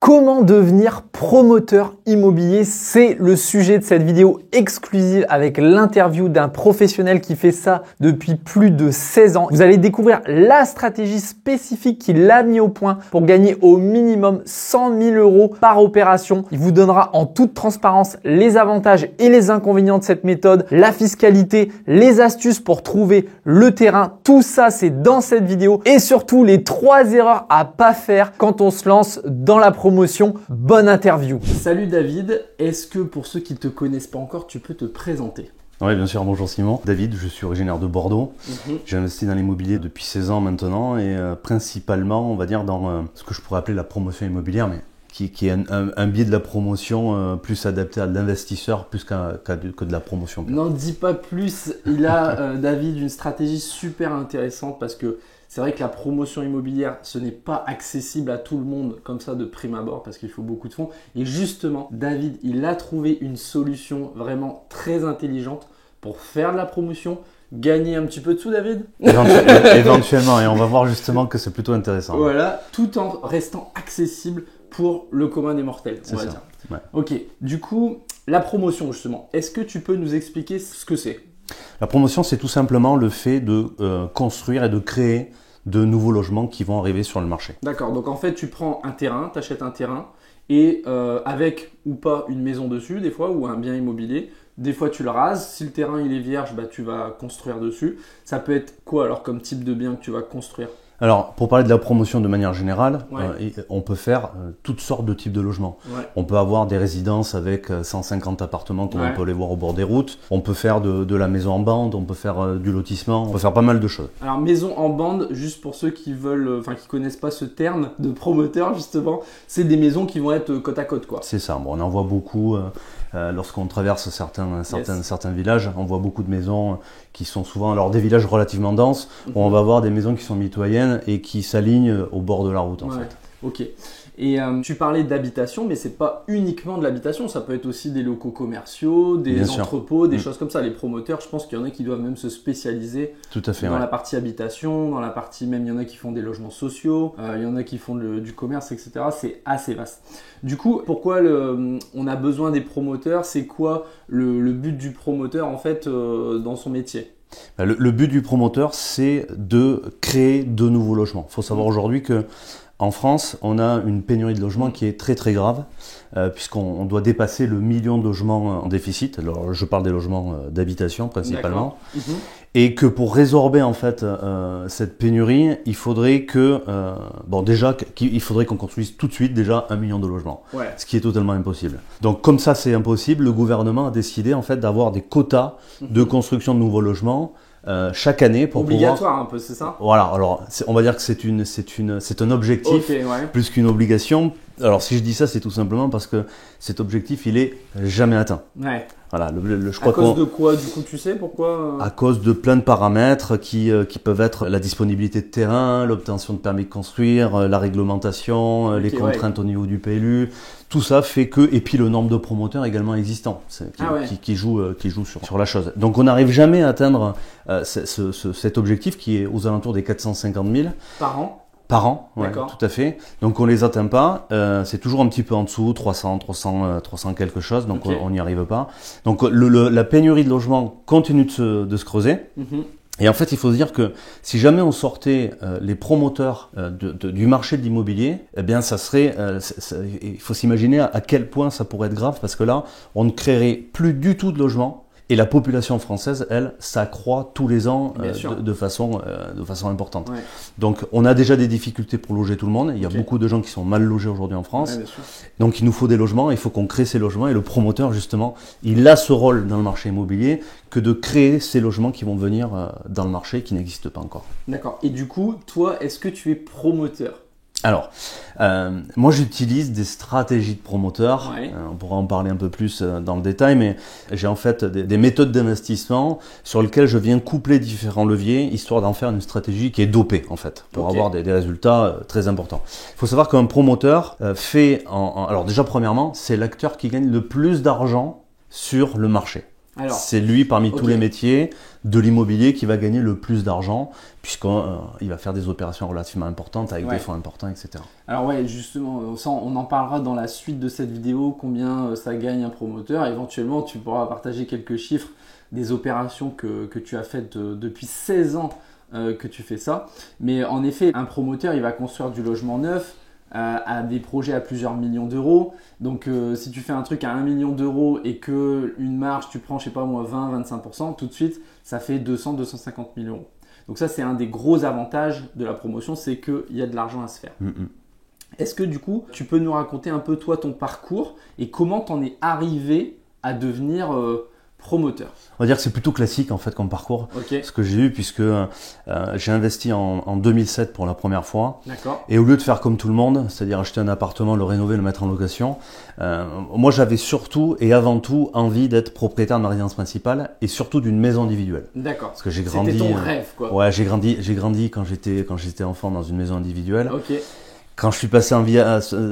Comment devenir promoteur immobilier? C'est le sujet de cette vidéo exclusive avec l'interview d'un professionnel qui fait ça depuis plus de 16 ans. Vous allez découvrir la stratégie spécifique qu'il a mis au point pour gagner au minimum 100 000 € par opération. Il vous donnera en toute transparence les avantages et les inconvénients de cette méthode, la fiscalité, les astuces pour trouver le terrain. Tout ça, c'est dans cette vidéo et surtout les 3 erreurs à pas faire quand on se lance dans la promotion. Bonne interview. Salut David, est-ce que pour ceux qui ne te connaissent pas encore, tu peux te présenter? Oui, bien sûr. Bonjour Simon. David, je suis originaire de Bordeaux. J'ai investi dans l'immobilier depuis 16 ans maintenant et principalement, on va dire, dans ce que je pourrais appeler la promotion immobilière, mais qui est un biais de la promotion plus adapté à l'investisseur plus que de la promotion. N'en dis pas plus. Il a, David, une stratégie super intéressante parce que c'est vrai que la promotion immobilière, ce n'est pas accessible à tout le monde comme ça de prime abord parce qu'il faut beaucoup de fonds. Et justement, David, il a trouvé une solution vraiment très intelligente pour faire de la promotion, gagner un petit peu de sous, David. Éventuellement, et on va voir justement que c'est plutôt intéressant. Voilà, tout en restant accessible pour le commun des mortels, on va dire. Ouais. Ok, du coup, la promotion justement, est-ce que tu peux nous expliquer ce que c'est? La promotion, c'est tout simplement le fait de construire et de créer de nouveaux logements qui vont arriver sur le marché. D'accord, donc en fait, tu prends un terrain, tu achètes un terrain et avec ou pas une maison dessus, des fois, ou un bien immobilier, des fois tu le rases. Si le terrain il est vierge, bah, tu vas construire dessus. Ça peut être quoi alors comme type de bien que tu vas construire? Alors, pour parler de la promotion de manière générale, Ouais. on peut faire toutes sortes de types de logements. Ouais. On peut avoir des résidences avec 150 appartements comme Ouais. on peut les voir au bord des routes. On peut faire de la maison en bande, on peut faire du lotissement, on peut faire pas mal de choses. Alors maison en bande, juste pour ceux qui veulent, enfin qui connaissent pas ce terme de promoteur justement, c'est des maisons qui vont être côte à côte quoi. C'est ça, bon, on en voit beaucoup lorsqu'on traverse certains villages, on voit beaucoup de maisons qui sont souvent, alors des villages relativement denses, où on va avoir des maisons qui sont mitoyennes et qui s'alignent au bord de la route en fait. Ok. Et tu parlais d'habitation, mais c'est pas uniquement de l'habitation, ça peut être aussi des locaux commerciaux, des entrepôts, des choses comme ça. Les promoteurs, je pense qu'il y en a qui doivent même se spécialiser Tout à fait, dans la partie habitation, dans la partie même, il y en a qui font des logements sociaux, il y en a qui font du commerce, etc. C'est assez vaste. Du coup, pourquoi on a besoin des promoteurs? C'est quoi le but du promoteur en fait dans son métier? Le but du promoteur, c'est de créer de nouveaux logements. Il faut savoir aujourd'hui que en France, on a une pénurie de logements qui est très très grave, puisqu'on doit dépasser le million de logements en déficit. Alors, je parle des logements d'habitation principalement. Et que pour résorber en fait cette pénurie, il faudrait que, il faudrait qu'on construise tout de suite déjà 1 million de logements, ce qui est totalement impossible. Donc comme ça c'est impossible, le gouvernement a décidé en fait d'avoir des quotas de construction de nouveaux logements chaque année pour obligatoire un peu, c'est ça? Voilà, alors on va dire que c'est un objectif plus qu'une obligation. Alors si je dis ça, c'est tout simplement parce que cet objectif il est jamais atteint. Ouais. Voilà, je crois à cause de quoi du coup, tu sais pourquoi? À cause de plein de paramètres qui peuvent être la disponibilité de terrain, l'obtention de permis de construire, la réglementation, les contraintes au niveau du PLU. Tout ça fait que, et puis le nombre de promoteurs également existants qui jouent sur la chose. Donc on n'arrive jamais à atteindre cet objectif qui est aux alentours des 450 000 par an. Par an, ouais, tout à fait. Donc on les atteint pas, c'est toujours un petit peu en dessous, 300 quelque chose, donc on n'y arrive pas. Donc la pénurie de logements continue de se creuser. Et en fait, il faut se dire que si jamais on sortait les promoteurs du marché de l'immobilier, eh bien ça serait, il faut s'imaginer à quel point ça pourrait être grave, parce que là, on ne créerait plus du tout de logements. Et la population française, elle, s'accroît tous les ans de façon importante. Ouais. Donc, on a déjà des difficultés pour loger tout le monde. Il y a beaucoup de gens qui sont mal logés aujourd'hui en France. Ouais, donc, il nous faut des logements. Il faut qu'on crée ces logements. Et le promoteur, justement, il a ce rôle dans le marché immobilier que de créer ces logements qui vont venir dans le marché qui n'existent pas encore. D'accord. Et du coup, toi, est-ce que tu es promoteur? Alors, moi j'utilise des stratégies de promoteurs, on pourra en parler un peu plus dans le détail, mais j'ai en fait des méthodes d'investissement sur lesquelles je viens coupler différents leviers, histoire d'en faire une stratégie qui est dopée en fait, pour avoir des résultats très importants. Il faut savoir qu'un promoteur alors déjà premièrement, c'est l'acteur qui gagne le plus d'argent sur le marché. C'est lui, parmi tous les métiers de l'immobilier, qui va gagner le plus d'argent, puisqu'il va faire des opérations relativement importantes, avec des fonds importants, etc. Alors ouais, justement, ça, on en parlera dans la suite de cette vidéo, combien ça gagne un promoteur. Éventuellement, tu pourras partager quelques chiffres des opérations que tu as faites depuis 16 ans que tu fais ça. Mais en effet, un promoteur, il va construire du logement neuf, à des projets à plusieurs millions d'euros. Donc si tu fais un truc à 1 million d'euros et que une marge tu prends, je sais pas moi, 20-25%, tout de suite ça fait 200-250 000 euros. Donc ça, c'est un des gros avantages de la promotion, c'est qu'il y a de l'argent à se faire. Est-ce que du coup tu peux nous raconter un peu toi ton parcours et comment tu en es arrivé à devenir promoteur? On va dire que c'est plutôt classique en fait comme parcours, ce que j'ai eu, puisque j'ai investi en 2007 pour la première fois. Et au lieu de faire comme tout le monde, c'est-à-dire acheter un appartement, le rénover, le mettre en location, moi j'avais surtout et avant tout envie d'être propriétaire de ma résidence principale et surtout d'une maison individuelle. Parce que j'ai grandi. C'était ton rêve, quoi. Ouais, j'ai grandi quand j'étais enfant dans une maison individuelle. Quand je suis passé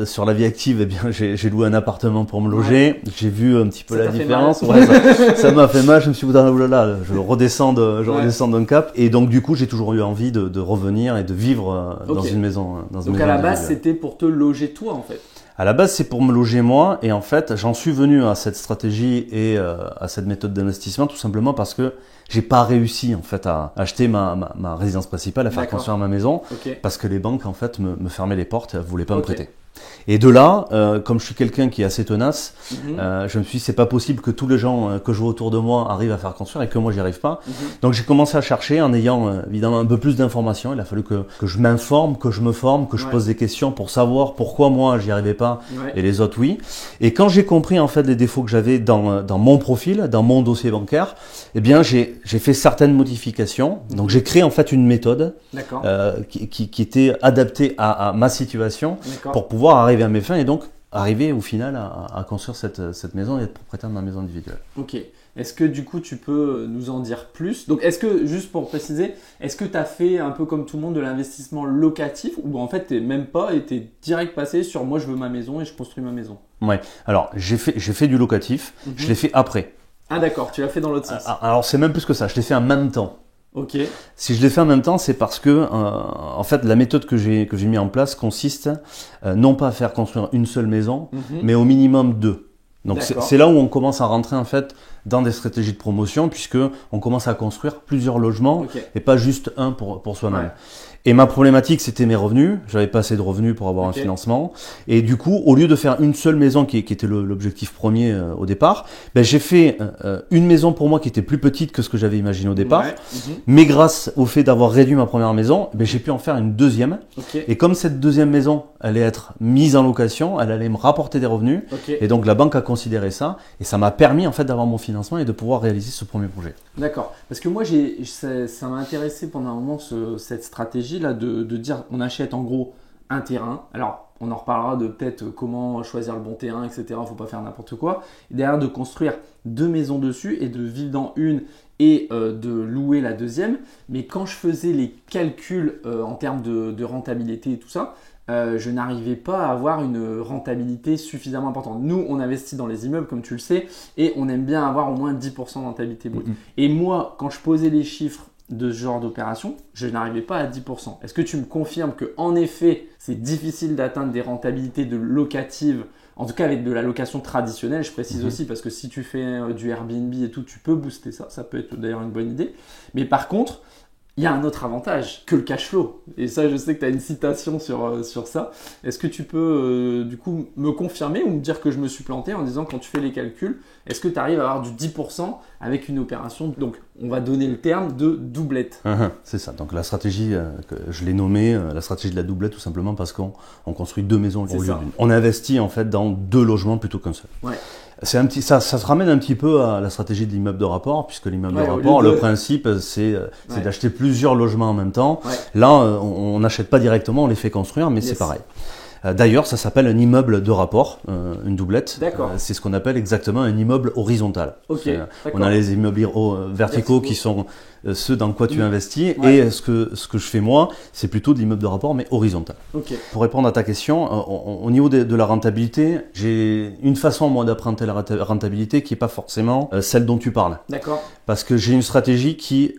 sur la vie active, eh bien, j'ai loué un appartement pour me loger. J'ai vu un petit peu la différence. Ça m'a fait mal. Je me suis dit, oh là là, je redescends d'un cap. Et donc, du coup, j'ai toujours eu envie de revenir et de vivre dans une maison. Donc, à la base, c'était pour te loger toi, en fait. À la base, c'est pour me loger moi. Et en fait, j'en suis venu à cette stratégie et à cette méthode d'investissement tout simplement parce que j'ai pas réussi en fait à acheter ma résidence principale, à faire construire ma maison, parce que les banques en fait me fermaient les portes et ne voulaient pas me prêter. Et de là, comme je suis quelqu'un qui est assez tenace, je me suis dit c'est pas possible que tous les gens que je vois autour de moi arrivent à faire construire et que moi j'y arrive pas. Donc j'ai commencé à chercher en ayant évidemment un peu plus d'informations. Il a fallu que je m'informe, que je me forme, que je pose des questions pour savoir pourquoi moi j'y arrivais pas et les autres oui. Et quand j'ai compris en fait les défauts que j'avais dans mon profil, dans mon dossier bancaire, eh bien j'ai fait certaines modifications. Donc j'ai créé en fait une méthode qui était adaptée à ma situation pour pouvoir arriver à mes fins et donc arriver au final à construire cette maison et être propriétaire de ma maison individuelle. Est-ce que du coup tu peux nous en dire plus? Donc est-ce que, juste pour préciser, est-ce que tu as fait un peu comme tout le monde de l'investissement locatif ou en fait tu n'es même pas et tu es direct passé sur moi je veux ma maison et je construis ma maison? Ouais, alors j'ai fait du locatif, je l'ai fait après. Ah d'accord, tu l'as fait dans l'autre sens. Alors c'est même plus que ça, je l'ai fait en même temps. Si je l'ai fait en même temps, c'est parce que en fait la méthode que j'ai mis en place consiste non pas à faire construire une seule maison, mais au minimum 2. Donc c'est là où on commence à rentrer en fait dans des stratégies de promotion, puisque on commence à construire plusieurs logements et pas juste un pour soi-même. Et ma problématique, c'était mes revenus. J'avais pas assez de revenus pour avoir un financement. Et du coup, au lieu de faire une seule maison qui était l'objectif premier au départ, ben, j'ai fait une maison pour moi qui était plus petite que ce que j'avais imaginé au départ. Mais grâce au fait d'avoir réduit ma première maison, ben, j'ai pu en faire une deuxième. Et comme cette deuxième maison allait être mise en location, elle allait me rapporter des revenus. Et donc la banque a considéré ça. Et ça m'a permis en fait d'avoir mon financement et de pouvoir réaliser ce premier projet. D'accord. Parce que moi, ça m'a intéressé pendant un moment cette stratégie là de dire on achète en gros un terrain. Alors on en reparlera de peut-être comment choisir le bon terrain, etc. Il ne faut pas faire n'importe quoi. Et derrière de construire 2 maisons dessus et de vivre dans une et de louer la deuxième. Mais quand je faisais les calculs en termes de rentabilité et tout ça, je n'arrivais pas à avoir une rentabilité suffisamment importante. Nous, on investit dans les immeubles, comme tu le sais, et on aime bien avoir au moins 10% de rentabilité brute. Et moi, quand je posais les chiffres de ce genre d'opération, je n'arrivais pas à 10%. Est-ce que tu me confirmes qu'en effet, c'est difficile d'atteindre des rentabilités de locatives, en tout cas avec de la location traditionnelle, je précise aussi, parce que si tu fais du Airbnb et tout, tu peux booster ça. Ça peut être d'ailleurs une bonne idée. Mais par contre, il y a un autre avantage que le cash flow. Et ça, je sais que tu as une citation sur ça. Est-ce que tu peux du coup me confirmer ou me dire que je me suis planté en disant quand tu fais les calculs, est-ce que tu arrives à avoir du 10% avec une opération? Donc, on va donner le terme de doublette. C'est ça. Donc, la stratégie, je l'ai nommée la stratégie de la doublette tout simplement parce qu'on construit 2 maisons au lieu d'une. On investit en fait dans 2 logements plutôt qu'un seul. Ça se ramène un petit peu à la stratégie de l'immeuble de rapport, puisque l'immeuble de rapport, le principe, c'est d'acheter plusieurs logements en même temps. Là, on n'achète pas directement, on les fait construire, mais c'est pareil. D'ailleurs, ça s'appelle un immeuble de rapport, une doublette. D'accord. C'est ce qu'on appelle exactement un immeuble horizontal. Ok. On a les immeubles verticaux qui sont ceux dans quoi tu investis, et ce que je fais moi, c'est plutôt de l'immeuble de rapport, mais horizontal. Okay. Pour répondre à ta question, au niveau de la rentabilité, j'ai une façon moi d'apprendre la rentabilité qui est pas forcément celle dont tu parles. D'accord. Parce que j'ai une stratégie qui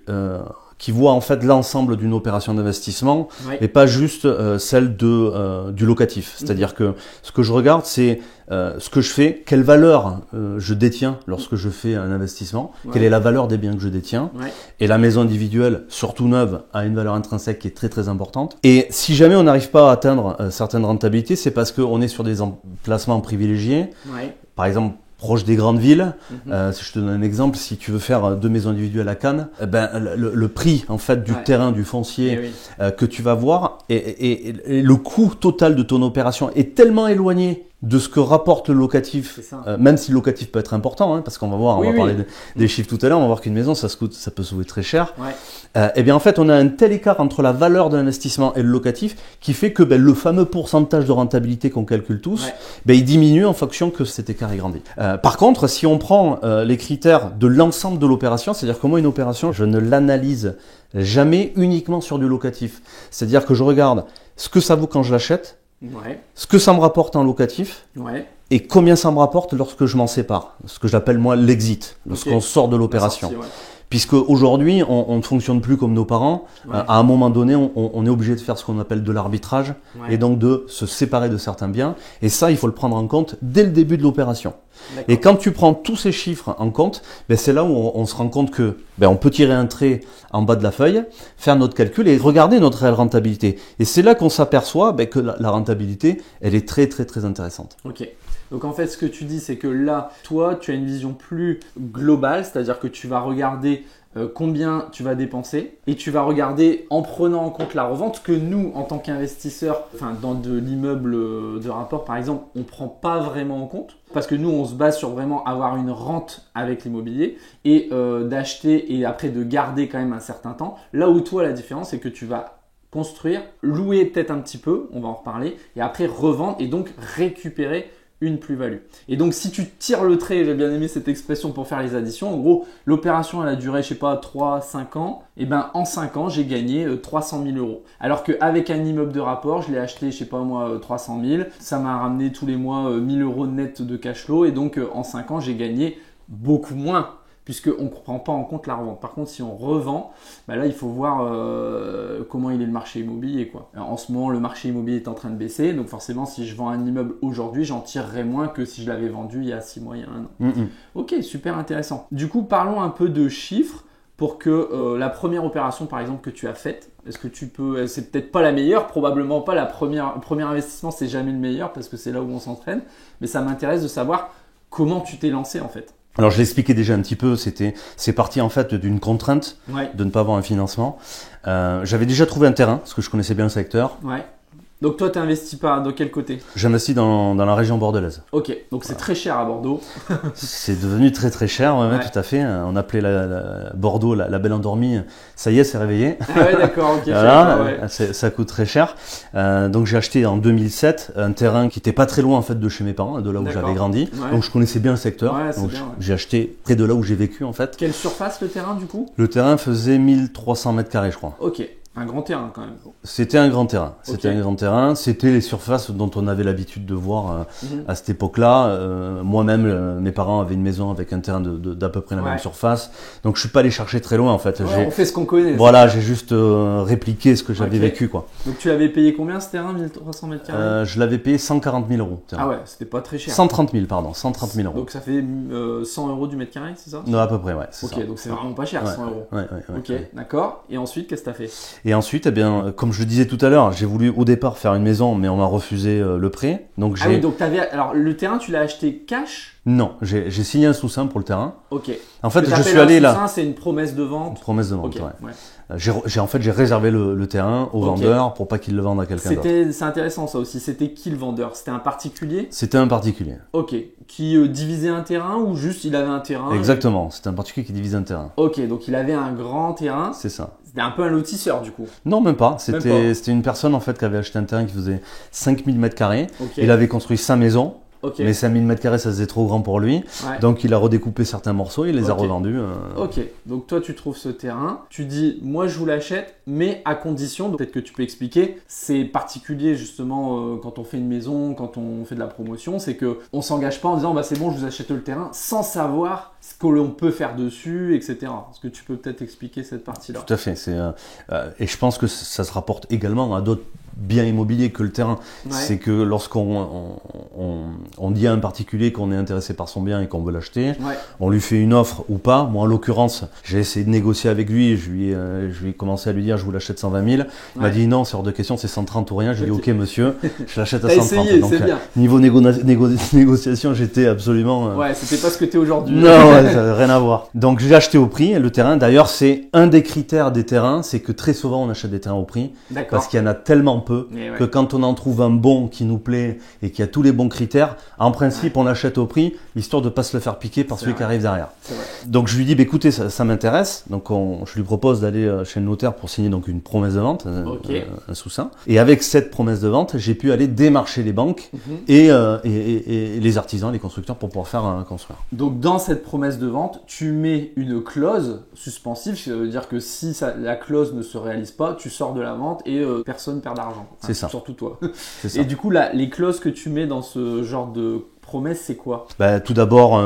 voit en fait l'ensemble d'une opération d'investissement, et pas juste celle du locatif. C'est-à-dire que ce que je regarde, c'est ce que je fais, quelle valeur je détiens lorsque je fais un investissement, quelle est la valeur des biens que je détiens. Et la maison individuelle, surtout neuve, a une valeur intrinsèque qui est très très importante. Et si jamais on n'arrive pas à atteindre certaines rentabilités, c'est parce qu'on est sur des emplacements privilégiés. Par exemple, proche des grandes villes. Si je te donne un exemple, si tu veux faire 2 maisons individuelles à Cannes, le prix en fait du terrain, du foncier que tu vas voir, et le coût total de ton opération est tellement éloigné de ce que rapporte le locatif, même si le locatif peut être important, hein, parce qu'on va voir, on va parler des chiffres tout à l'heure, on va voir qu'une maison, ça peut se coûter très cher. Et bien en fait, on a un tel écart entre la valeur de l'investissement et le locatif qui fait que le fameux pourcentage de rentabilité qu'on calcule tous, il diminue en fonction que cet écart est grandi. Par contre, si on prend les critères de l'ensemble de l'opération, c'est-à-dire que moi, une opération, je ne l'analyse jamais uniquement sur du locatif. C'est-à-dire que je regarde ce que ça vaut quand je l'achète, ce que ça me rapporte en locatif, et combien ça me rapporte lorsque je m'en sépare, ce que j'appelle moi l'exit, lorsqu'on sort de l'opération. Puisque aujourd'hui, on ne fonctionne plus comme nos parents. À un moment donné, on est obligé de faire ce qu'on appelle de l'arbitrage, et donc de se séparer de certains biens. Et ça, il faut le prendre en compte dès le début de l'opération. Et quand tu prends tous ces chiffres en compte, c'est là où on se rend compte que on peut tirer un trait en bas de la feuille, faire notre calcul et regarder notre réelle rentabilité. Et c'est là qu'on s'aperçoit que la rentabilité, elle est très très très intéressante. Ok. Donc en fait, ce que tu dis, c'est que là, toi, tu as une vision plus globale, c'est-à-dire que tu vas regarder combien tu vas dépenser, et tu vas regarder en prenant en compte la revente, que nous, en tant qu'investisseurs, dans de l'immeuble de rapport par exemple, on ne prend pas vraiment en compte, parce que nous, on se base sur vraiment avoir une rente avec l'immobilier, et d'acheter et après de garder quand même un certain temps. Là où toi, la différence, c'est que tu vas construire, louer peut-être un petit peu, on va en reparler, et après revendre et donc récupérer une plus-value. Et donc si tu tires le trait, j'ai bien aimé cette expression pour faire les additions, en gros l'opération elle a duré je sais pas 3-5 ans, et en 5 ans j'ai gagné 300 000 euros. Alors qu'avec un immeuble de rapport, je l'ai acheté je sais pas moi 300 000, ça m'a ramené tous les mois 1000 euros net de cash flow, et donc en 5 ans j'ai gagné beaucoup moins, puisqu'on ne prend pas en compte la revente. Par contre, si on revend, là, il faut voir comment il est le marché immobilier, quoi. Alors, en ce moment, le marché immobilier est en train de baisser, donc forcément, si je vends un immeuble aujourd'hui, j'en tirerai moins que si je l'avais vendu il y a 6 mois, il y a 1 an. Ok, super intéressant. Du coup, parlons un peu de chiffres pour que la première opération, par exemple, que tu as faite, est-ce que tu peux, c'est peut-être pas la meilleure, probablement pas, le premier investissement, c'est jamais le meilleur parce que c'est là où on s'entraîne, mais ça m'intéresse de savoir comment tu t'es lancé en fait. Alors je l'expliquais déjà un petit peu, c'est parti en fait d'une contrainte de ne pas avoir un financement. J'avais déjà trouvé un terrain, parce que je connaissais bien le secteur. Donc toi, tu investis pas de quel côté? J'investis dans la région bordelaise. Ok, donc c'est très cher à Bordeaux. C'est devenu très très cher, tout à fait. On appelait Bordeaux la belle endormie. Ça y est, c'est réveillé. Ah ouais, d'accord, ok. Voilà, ça coûte très cher. Donc j'ai acheté en 2007 un terrain qui était pas très loin en fait de chez mes parents, de là où j'avais grandi. Donc je connaissais bien le secteur. Donc j'ai acheté près de là où j'ai vécu en fait. Quelle surface le terrain du coup? Le terrain faisait 1300 mètres carrés, je crois. Ok. Un grand terrain quand même. C'était un grand terrain. C'était un grand terrain. C'était les surfaces dont on avait l'habitude de voir à cette époque-là. Moi-même, mes parents avaient une maison avec un terrain d'à peu près la même surface. Donc je suis pas allé chercher très loin en fait. On fait ce qu'on connaît. Voilà, j'ai juste répliqué ce que j'avais vécu quoi. Donc tu l'avais payé combien ce terrain, 1300 mètres carrés? Je l'avais payé 140 000 euros. Ah ouais, c'était pas très cher. 130 000 pardon, 130 000 euros. Donc ça fait 100 euros du mètre carré, c'est ça? Non, à peu près, ouais. Ok, donc c'est vraiment pas cher, 100 euros. Ok, d'accord. Et ensuite, qu'est-ce que tu as fait? Et ensuite, eh bien, comme je le disais tout à l'heure, j'ai voulu au départ faire une maison, mais on m'a refusé le prêt. Donc oui, donc alors le terrain, tu l'as acheté cash? Non, j'ai signé un sous-seing pour le terrain. Ok. En fait, je suis allé là. Sous-seing, c'est une promesse de vente. Une promesse de vente, ouais. J'ai réservé le terrain au vendeur pour pas qu'il le vende à quelqu'un d'autre. C'est intéressant ça aussi. C'était qui le vendeur? C'était un particulier? C'était un particulier. Ok. Qui divisait un terrain ou juste il avait un terrain? Exactement. C'était un particulier qui divisait un terrain. Ok, donc il avait un grand terrain. C'est ça. T'es un peu un lotisseur du coup. Non, même pas. C'était une personne en fait qui avait acheté un terrain qui faisait 5000 m². Il avait construit sa maison. Mais 5000 m², ça faisait trop grand pour lui. Donc il a redécoupé certains morceaux et il les a revendus. Ok, donc toi tu trouves ce terrain, tu dis moi je vous l'achète, mais à condition, peut-être que tu peux expliquer, c'est particulier justement quand on fait une maison, quand on fait de la promotion, c'est qu'on ne s'engage pas en disant bah c'est bon je vous achète le terrain sans savoir ce que l'on peut faire dessus, etc. Est-ce que tu peux peut-être expliquer cette partie-là? Tout à fait. Et je pense que ça se rapporte également à d'autres bien immobilier que le terrain. C'est que lorsqu'on on dit à un particulier qu'on est intéressé par son bien et qu'on veut l'acheter, on lui fait une offre ou pas. Moi, en l'occurrence, j'ai essayé de négocier avec lui. Je lui ai commencé à lui dire je vous l'achète 120 000. Il m'a dit non, c'est hors de question, c'est 130 ou rien. J'ai dit ok monsieur, je l'achète à 130. Essayé, donc bien. Niveau négociation, j'étais absolument... Ouais, c'était pas ce que tu es aujourd'hui. Non, ça n'avait rien à voir. Donc j'ai acheté au prix le terrain. D'ailleurs, c'est un des critères des terrains, c'est que très souvent on achète des terrains au prix. Parce qu'il y en a tellement peu que quand on en trouve un bon qui nous plaît et qui a tous les bons critères, en principe on achète au prix histoire de pas se le faire piquer par celui qui arrive derrière. Donc je lui dis bah, écoutez ça m'intéresse, donc je lui propose d'aller chez le notaire pour signer donc une promesse de vente, un sous-seing. Et avec cette promesse de vente, j'ai pu aller démarcher les banques et les artisans, les constructeurs pour pouvoir faire construire. Donc dans cette promesse de vente, tu mets une clause suspensive, ça veut dire que si la clause ne se réalise pas, tu sors de la vente et personne perd d'argent. C'est ça. Surtout toi. C'est ça. Et du coup, les clauses que tu mets dans ce genre de promesse, c'est quoi? Bah, tout d'abord,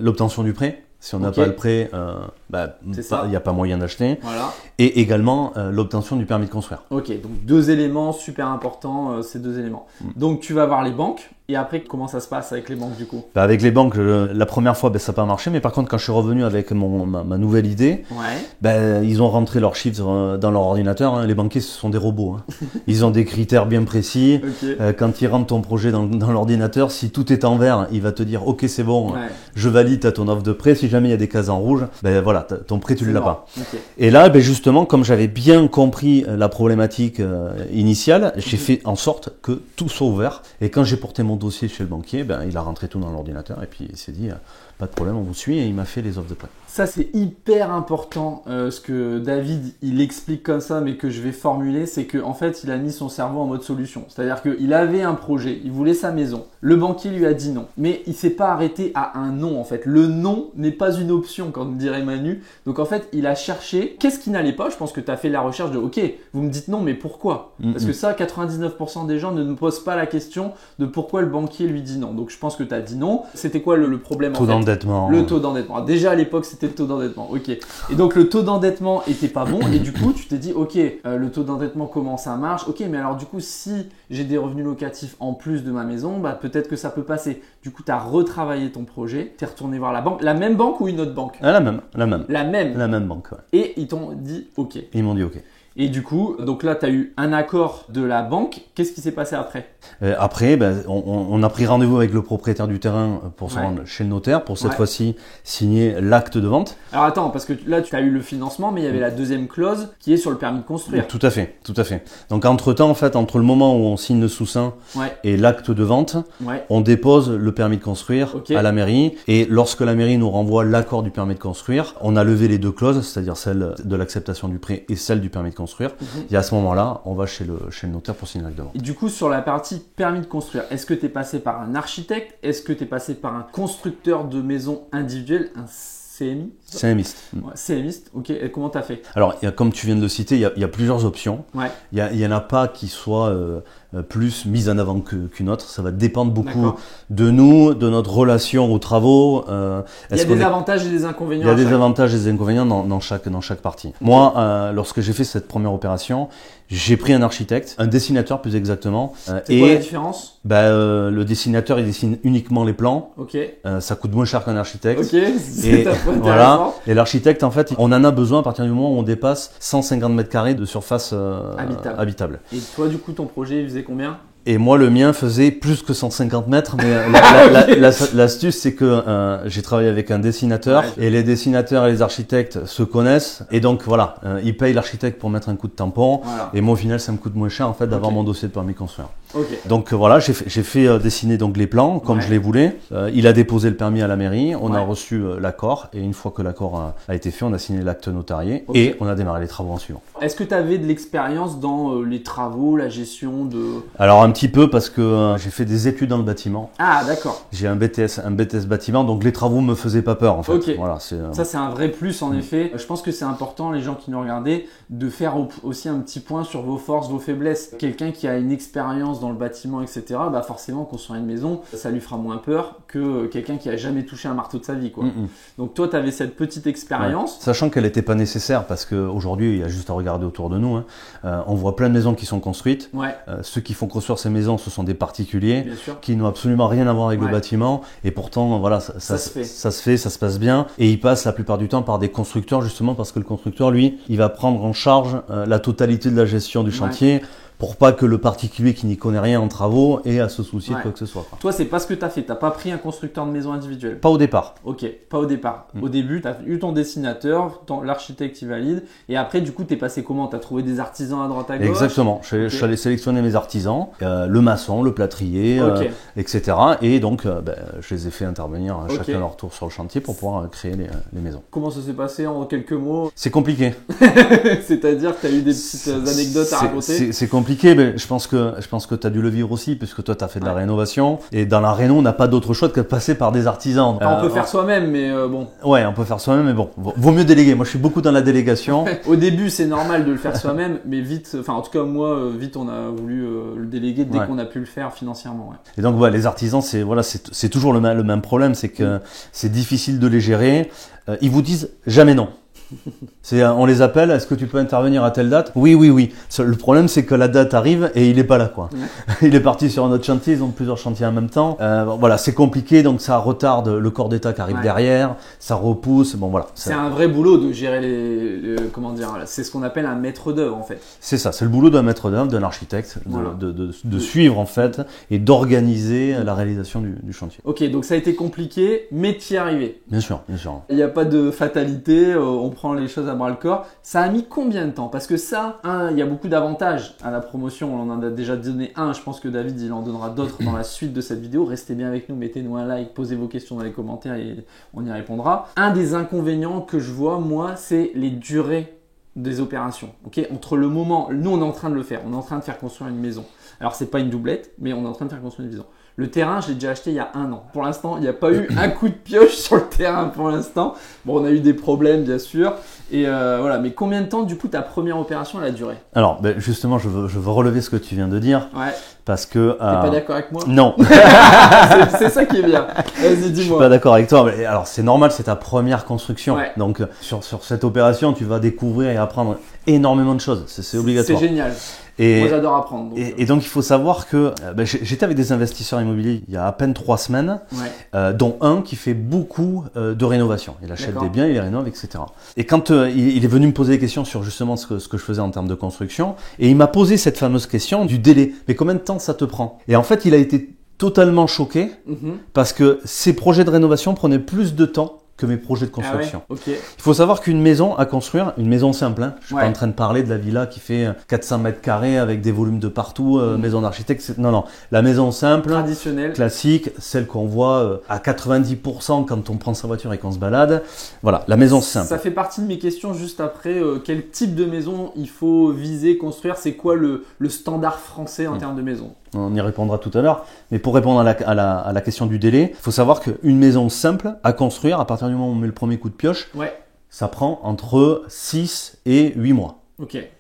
l'obtention du prêt. Si on n'a pas le prêt, il n'y a pas moyen d'acheter. Voilà. Et également l'obtention du permis de construire. Ok, donc deux éléments super importants, ces deux éléments. Donc tu vas voir les banques. Et après, comment ça se passe avec les banques du coup? Avec les banques, la première fois, ça n'a pas marché. Mais par contre, quand je suis revenu avec ma nouvelle idée, ils ont rentré leurs chiffres dans leur ordinateur. Hein. Les banquiers, ce sont des robots. Hein. Ils ont des critères bien précis. Quand ils rentrent ton projet dans l'ordinateur, si tout est en vert, il va te dire « Ok, c'est bon, je valide à ton offre de prêt. » Si jamais il y a des cases en rouge, voilà, ton prêt, tu ne l'as pas. Et là, justement, comme j'avais bien compris la problématique initiale, j'ai fait en sorte que tout soit ouvert. Et quand j'ai porté mon dossier chez le banquier, il a rentré tout dans l'ordinateur et puis il s'est dit pas de problème, on vous suit, et il m'a fait les offres de prêt. Ça c'est hyper important, ce que David il explique comme ça mais que je vais formuler, c'est qu'en fait il a mis son cerveau en mode solution. C'est-à-dire qu'il avait un projet, il voulait sa maison, le banquier lui a dit non, mais il s'est pas arrêté à un non en fait. Le non n'est pas une option comme dirait Manu. Donc en fait il a cherché qu'est-ce qui n'allait pas. Je pense que tu as fait la recherche de ok, vous me dites non mais pourquoi? Parce que ça 99% des gens ne nous posent pas la question de pourquoi le banquier lui dit non. Donc je pense que tu as dit non. C'était quoi le problème en fait? Le taux d'endettement. Déjà à l'époque c'était le taux d'endettement. Ok. Et donc le taux d'endettement était pas bon et du coup tu t'es dit ok, le taux d'endettement comment ça marche? Ok, mais alors du coup si j'ai des revenus locatifs en plus de ma maison, peut-être que ça peut passer. Du coup tu as retravaillé ton projet, tu es retourné voir la banque, la même banque ou une autre banque? La même. La même banque. Ouais. Et ils t'ont dit ok. Ils m'ont dit ok. Et du coup, donc là, tu as eu un accord de la banque. Qu'est-ce qui s'est passé après? Après, on a pris rendez-vous avec le propriétaire du terrain pour se rendre chez le notaire pour cette fois-ci signer l'acte de vente. Alors attends, parce que là, tu as eu le financement, mais il y avait la deuxième clause qui est sur le permis de construire. Tout à fait. Donc entre-temps, en fait, entre le moment où on signe le sous-seing et l'acte de vente, on dépose le permis de construire à la mairie. Et lorsque la mairie nous renvoie l'accord du permis de construire, on a levé les deux clauses, c'est-à-dire celle de l'acceptation du prêt et celle du permis de construire. Et à ce moment-là, on va chez le notaire pour signer l'acte de vente. Et du coup, sur la partie permis de construire, est-ce que tu es passé par un architecte? Est-ce que tu es passé par un constructeur de maisons individuelles, un CMI? CMiste. CMiste, ok. Et comment tu as fait? Alors, comme tu viens de le citer, il y a plusieurs options. Il y en a pas qui soient plus mises en avant qu'une autre. Ça va dépendre beaucoup de nous, de notre relation aux travaux. Il y a des avantages et des inconvénients. Il y a des avantages et des inconvénients dans chaque partie. Moi, lorsque j'ai fait cette première opération, j'ai pris un architecte, un dessinateur plus exactement. C'est quoi la différence? Le dessinateur, il dessine uniquement les plans. Ça coûte moins cher qu'un architecte. C'est voilà. Et l'architecte, en fait, on en a besoin à partir du moment où on dépasse 150 m² de surface habitable. Et toi, du coup, ton projet, il faisait combien? Et moi, le mien faisait plus que 150 mètres, mais l'astuce, c'est que j'ai travaillé avec un dessinateur et les dessinateurs et les architectes se connaissent. Et donc, ils payent l'architecte pour mettre un coup de tampon. Et moi, au final, ça me coûte moins cher en fait d'avoir mon dossier de permis de construire. Donc voilà, j'ai fait dessiner donc les plans comme je les voulais. Il a déposé le permis à la mairie, on a reçu l'accord et une fois que l'accord a été fait, on a signé l'acte notarié et on a démarré les travaux en suivant. Est-ce que tu avais de l'expérience dans les travaux, la gestion de... Alors un petit peu parce que j'ai fait des études dans le bâtiment. Ah d'accord. J'ai un BTS bâtiment, donc les travaux me faisaient pas peur en fait. Voilà, ça c'est un vrai plus en effet. Je pense que c'est important, les gens qui nous regardaient, de faire aussi un petit point sur vos forces, vos faiblesses. Quelqu'un qui a une expérience dans le bâtiment, etc., bah forcément construire une maison, ça lui fera moins peur que quelqu'un qui a jamais touché un marteau de sa vie, quoi. Donc toi, tu avais cette petite expérience. Sachant qu'elle n'était pas nécessaire parce qu'aujourd'hui, il y a juste à regarder autour de nous. On voit plein de maisons qui sont construites. Ceux qui font construire ces maisons, ce sont des particuliers qui n'ont absolument rien à voir avec le bâtiment. Et pourtant, voilà, ça se fait, ça se passe bien. Et ils passent la plupart du temps par des constructeurs, justement parce que le constructeur, lui, il va prendre en charge la totalité de la gestion du chantier. Pour pas que le particulier qui n'y connaît rien en travaux ait à se soucier de quoi que ce soit. Toi, c'est pas ce que tu as fait. Tu n'as pas pris un constructeur de maison individuelle. Pas au départ. Ok, pas au départ. Au début, tu as eu ton dessinateur, l'architecte qui valide. Et après, du coup, tu es passé comment? Tu as trouvé des artisans à droite à gauche? Exactement. Je suis allé sélectionner mes artisans, le maçon, le plâtrier, etc. Et donc, je les ai fait intervenir chacun à leur tour sur le chantier pour pouvoir créer les maisons. Comment ça s'est passé en quelques mots? C'est compliqué. C'est-à-dire que tu as eu des petites anecdotes à raconter? C'est compliqué, mais je pense que tu as dû le vivre aussi, puisque toi, tu as fait de la rénovation. Et dans la réno, on n'a pas d'autre choix que de passer par des artisans. On peut faire soi-même, mais bon. Ouais, on peut faire soi-même, mais bon, vaut mieux déléguer. Moi, je suis beaucoup dans la délégation. Au début, c'est normal de le faire soi-même, mais vite, enfin, en tout cas, moi, vite, on a voulu le déléguer dès qu'on a pu le faire financièrement. Et donc, les artisans, c'est toujours le même problème, c'est que c'est difficile de les gérer. Ils vous disent jamais non. On les appelle, est-ce que tu peux intervenir à telle date? Oui. Le problème, c'est que la date arrive et il est pas là, quoi. Il est parti sur un autre chantier, ils ont plusieurs chantiers en même temps. Voilà, c'est compliqué, donc ça retarde le corps d'état qui arrive derrière, ça repousse. Bon, voilà. C'est un vrai boulot de gérer comment dire, c'est ce qu'on appelle un maître d'œuvre, en fait. C'est ça, c'est le boulot d'un maître d'œuvre, d'un architecte, de suivre, en fait, et d'organiser la réalisation du chantier. Ok, donc ça a été compliqué, mais tu y es arrivé. Bien sûr. Il n'y a pas de fatalité, on prend les choses à bras le corps. Ça a mis combien de temps? Parce que ça, il y a beaucoup d'avantages à la promotion. On en a déjà donné un. Je pense que David, il en donnera d'autres dans la suite de cette vidéo. Restez bien avec nous, mettez-nous un like, posez vos questions dans les commentaires et on y répondra. Un des inconvénients que je vois, moi, c'est les durées des opérations. Entre le moment, nous, on est en train de le faire. On est en train de faire construire une maison. Alors, c'est pas une doublette, mais on est en train de faire construire une maison. Le terrain, je l'ai déjà acheté il y a 1 an. Pour l'instant, il n'y a pas eu un coup de pioche sur le terrain pour l'instant. Bon, on a eu des problèmes, bien sûr. Et voilà. Mais combien de temps, du coup, ta première opération, elle a duré? Alors, justement, je veux relever ce que tu viens de dire. Parce que... T'es pas d'accord avec moi? Non. C'est ça qui est bien. Vas-y, dis-moi. Je suis pas d'accord avec toi. Mais alors, c'est normal, c'est ta première construction. Donc, sur cette opération, tu vas découvrir et apprendre énormément de choses. C'est obligatoire. C'est génial. Moi, j'adore apprendre. Donc, et donc, il faut savoir que j'étais avec des investisseurs immobiliers il y a à peine 3 semaines, dont un qui fait beaucoup de rénovation. Il achète des biens, il les rénove, etc. Et quand il est venu me poser des questions sur justement ce que je faisais en termes de construction, et il m'a posé cette fameuse question du délai. Mais combien de temps ça te prend? Et en fait, il a été totalement choqué parce que ses projets de rénovation prenaient plus de temps que mes projets de construction. Il faut savoir qu'une maison à construire, une maison simple, je suis pas en train de parler de la villa qui fait 400 mètres carrés avec des volumes de partout, maison d'architecte. Non, la maison simple, traditionnelle, classique, celle qu'on voit à 90% quand on prend sa voiture et qu'on se balade. Voilà, la maison simple. Ça fait partie de mes questions juste après. Quel type de maison il faut viser, construire? C'est quoi le standard français en termes de maison? On y répondra tout à l'heure. Mais pour répondre à la question du délai, il faut savoir qu'une maison simple à construire, à partir du moment où on met le premier coup de pioche, ça prend entre 6 et 8 mois.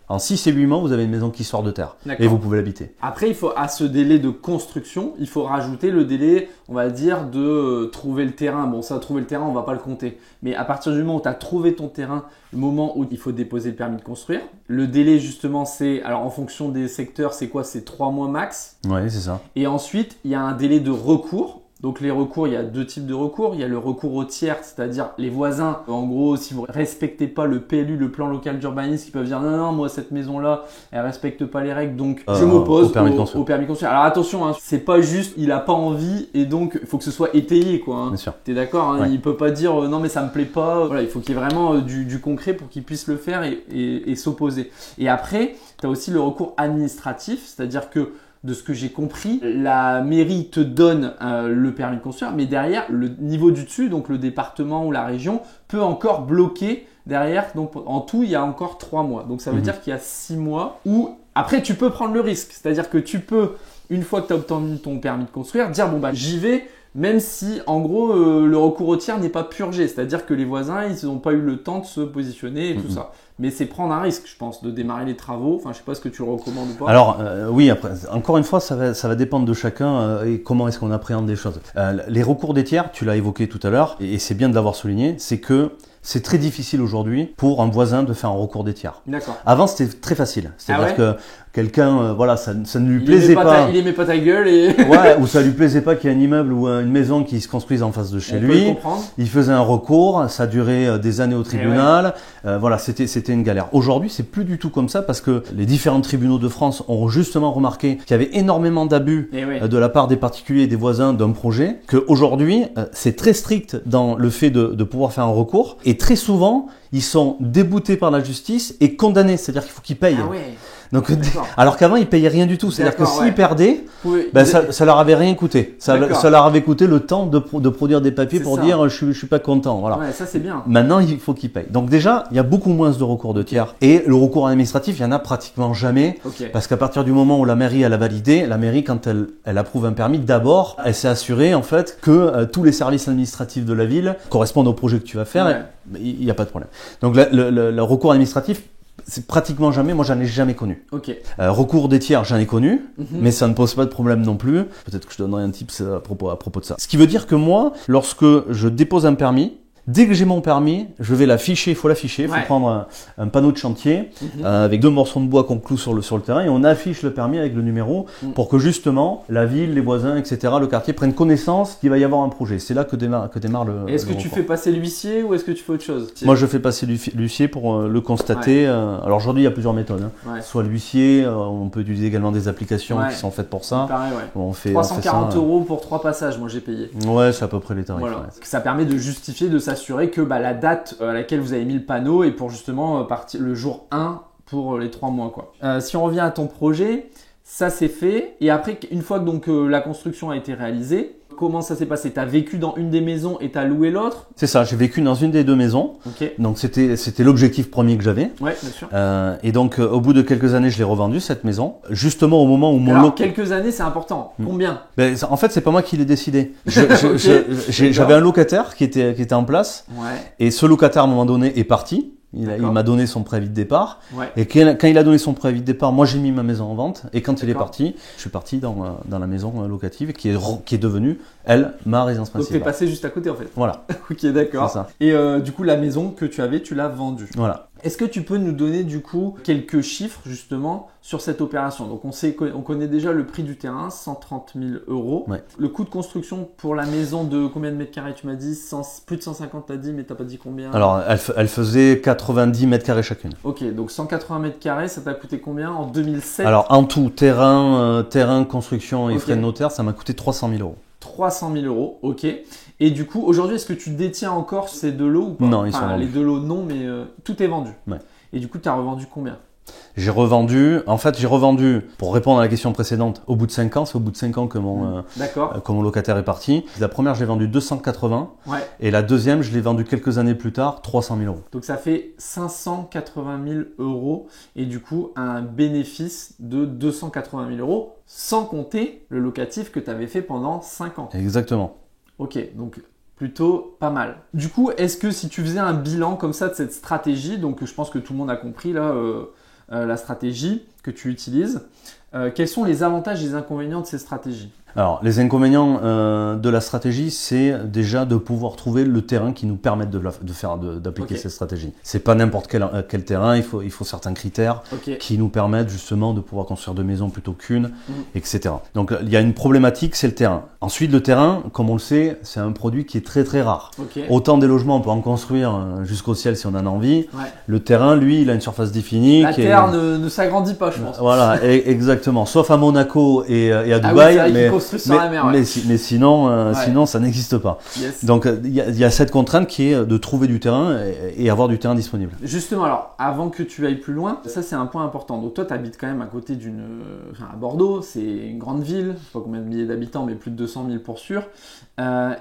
En 6 et 8 mois, vous avez une maison qui sort de terre et vous pouvez l'habiter. Après, il faut, à ce délai de construction, il faut rajouter le délai, on va dire, de trouver le terrain. Bon, ça, trouver le terrain, on va pas le compter. Mais à partir du moment où tu as trouvé ton terrain, le moment où il faut déposer le permis de construire, le délai, justement, c'est, alors en fonction des secteurs, c'est quoi? C'est 3 mois max. Oui, c'est ça. Et ensuite, il y a un délai de recours. Donc les recours, il y a 2 types de recours. Il y a le recours au tiers, c'est-à-dire les voisins. En gros, si vous respectez pas le PLU, le plan local d'urbanisme, ils peuvent dire non, moi cette maison-là, elle respecte pas les règles, donc je m'oppose au permis de construire. Alors attention, c'est pas juste, il a pas envie et donc il faut que ce soit étayé, quoi. Bien sûr. T'es d'accord? Il peut pas dire non mais ça me plaît pas. Voilà, il faut qu'il y ait vraiment du concret pour qu'il puisse le faire et s'opposer. Et après, tu as aussi le recours administratif, c'est-à-dire que de ce que j'ai compris, la mairie te donne le permis de construire, mais derrière, le niveau du dessus, donc le département ou la région, peut encore bloquer derrière. Donc en tout, il y a encore 3 mois. Donc ça veut dire qu'il y a 6 mois où après tu peux prendre le risque. C'est-à-dire que tu peux, une fois que tu as obtenu ton permis de construire, dire bon bah j'y vais, même si en gros le recours au tiers n'est pas purgé. C'est-à-dire que les voisins, ils n'ont pas eu le temps de se positionner et tout ça. Mais c'est prendre un risque, je pense, de démarrer les travaux. Enfin, je sais pas ce que tu le recommandes ou pas. Alors oui, après, encore une fois, ça va dépendre de chacun et comment est-ce qu'on appréhende les choses. Les recours des tiers, tu l'as évoqué tout à l'heure, et c'est bien de l'avoir souligné, c'est que c'est très difficile aujourd'hui pour un voisin de faire un recours des tiers. D'accord. Avant, c'était très facile. C'est-à-dire que quelqu'un, voilà, ça ne lui Il plaisait pas. Il aimait pas ta gueule et. Ouais, ou ça lui plaisait pas qu'il y ait un immeuble ou une maison qui se construise en face de chez lui. Il faisait un recours, ça durait des années au tribunal. Voilà, c'était une galère. Aujourd'hui, c'est plus du tout comme ça parce que les différents tribunaux de France ont justement remarqué qu'il y avait énormément d'abus de la part des particuliers et des voisins d'un projet. Que aujourd'hui, c'est très strict dans le fait de pouvoir faire un recours. Et très souvent, ils sont déboutés par la justice et condamnés. C'est-à-dire qu'il faut qu'ils payent. Ah ouais. Donc, alors qu'avant, ils payaient rien du tout. C'est-à-dire que s'ils perdaient, ça leur avait rien coûté. Ça leur avait coûté le temps de produire des papiers pour dire je suis pas content. Voilà. Ouais, ça c'est bien. Maintenant, il faut qu'ils payent. Donc déjà, il y a beaucoup moins de recours de tiers. Et le recours administratif, il y en a pratiquement jamais. Parce qu'à partir du moment où la mairie elle a validé, la mairie quand elle approuve un permis, d'abord, elle s'est assurée en fait que tous les services administratifs de la ville correspondent au projet que tu vas faire. Il n'y a pas de problème. Donc le recours administratif, c'est pratiquement jamais, moi j'en ai jamais connu. Recours des tiers, j'en ai connu, mais ça ne pose pas de problème non plus. Peut-être que je donnerai un tips à propos de ça. Ce qui veut dire que moi, lorsque je dépose un permis, dès que j'ai mon permis, je vais l'afficher, il faut l'afficher, il faut prendre un panneau de chantier avec 2 morceaux de bois qu'on cloue sur le terrain et on affiche le permis avec le numéro pour que justement la ville, les voisins, etc., le quartier prennent connaissance qu'il va y avoir un projet. C'est là que démarre le Est-ce que tu fais passer l'huissier ou est-ce que tu fais autre chose? Moi, je fais passer l'huissier pour le constater. Alors aujourd'hui, il y a plusieurs méthodes. Soit l'huissier, on peut utiliser également des applications qui sont faites pour ça. Pareil, on fait 340 € pour 3 passages, moi j'ai payé. Ouais, c'est à peu près les tarifs. Voilà. Ça permet de justifier, de s'assurer que la date à laquelle vous avez mis le panneau est pour justement partir le jour 1 pour les 3 mois. Quoi. Si on revient à ton projet, ça c'est fait. Et après, une fois que donc, la construction a été réalisée, comment ça s'est passé? Tu as vécu dans une des maisons et tu as loué l'autre? C'est ça, j'ai vécu dans une des 2 maisons. Donc c'était l'objectif premier que j'avais. Ouais, bien sûr. Et donc au bout de quelques années, je l'ai revendue cette maison. Justement au moment où Alors quelques années, c'est important. Combien? En fait, c'est pas moi qui l'ai décidé. J'avais un locataire qui était en place. Et ce locataire à un moment donné est parti. Il m'a donné son préavis de départ. Et quand il a donné son préavis de départ, moi j'ai mis ma maison en vente. Et quand il est parti, je suis parti dans la maison locative qui est devenue, elle, ma résidence principale. Donc t'es passé juste à côté en fait. Voilà. Ok, d'accord. Et du coup, la maison que tu avais, tu l'as vendue. Voilà. Est-ce que tu peux nous donner du coup quelques chiffres justement sur cette opération? Donc on connaît déjà le prix du terrain, 130 000 €. Le coût de construction pour la maison de combien de mètres carrés tu m'as dit? Plus de 150 t'as dit, mais t'as pas dit combien? Alors elle faisait 90 mètres carrés chacune. Ok, donc 180 mètres carrés, ça t'a coûté combien en 2007? Alors en tout, terrain, construction et frais de notaire, ça m'a coûté 300 000 €. 300 000 €, ok. Et du coup, aujourd'hui, est-ce que tu détiens encore ces 2 lots ou pas? Non, ils sont vendus. Les 2 lots, non, mais tout est vendu. Et du coup, tu as revendu combien? J'ai revendu, pour répondre à la question précédente, au bout de 5 ans, c'est au bout de 5 ans que mon locataire est parti. La première, je l'ai vendue 280 et la deuxième, je l'ai vendue quelques années plus tard, 300 000 €. Donc ça fait 580 000 € et du coup, un bénéfice de 280 000 € sans compter le locatif que tu avais fait pendant 5 ans. Exactement. Ok, donc plutôt pas mal. Du coup, est-ce que si tu faisais un bilan comme ça de cette stratégie, donc je pense que tout le monde a compris là la stratégie que tu utilises, quels sont les avantages et les inconvénients de ces stratégies? Alors, les inconvénients de la stratégie, c'est déjà de pouvoir trouver le terrain qui nous permette d'appliquer cette stratégie. C'est pas n'importe quel terrain, il faut certains critères qui nous permettent justement de pouvoir construire 2 maisons plutôt qu'une, etc. Donc, il y a une problématique, c'est le terrain. Ensuite, le terrain, comme on le sait, c'est un produit qui est très très rare. Autant des logements, on peut en construire jusqu'au ciel si on en a envie. Le terrain, lui, il a une surface définie. La terre ne s'agrandit pas, je pense. Voilà, exactement. Sauf à Monaco et à Dubaï. Mais monstre sur la mer. Ouais. Mais sinon, sinon ça n'existe pas. Yes. Donc il y a cette contrainte qui est de trouver du terrain et avoir du terrain disponible. Justement, alors avant que tu ailles plus loin, ça c'est un point important. Donc toi, tu habites quand même à côté à Bordeaux, c'est une grande ville, je sais pas combien de milliers d'habitants, mais plus de 200 000 pour sûr.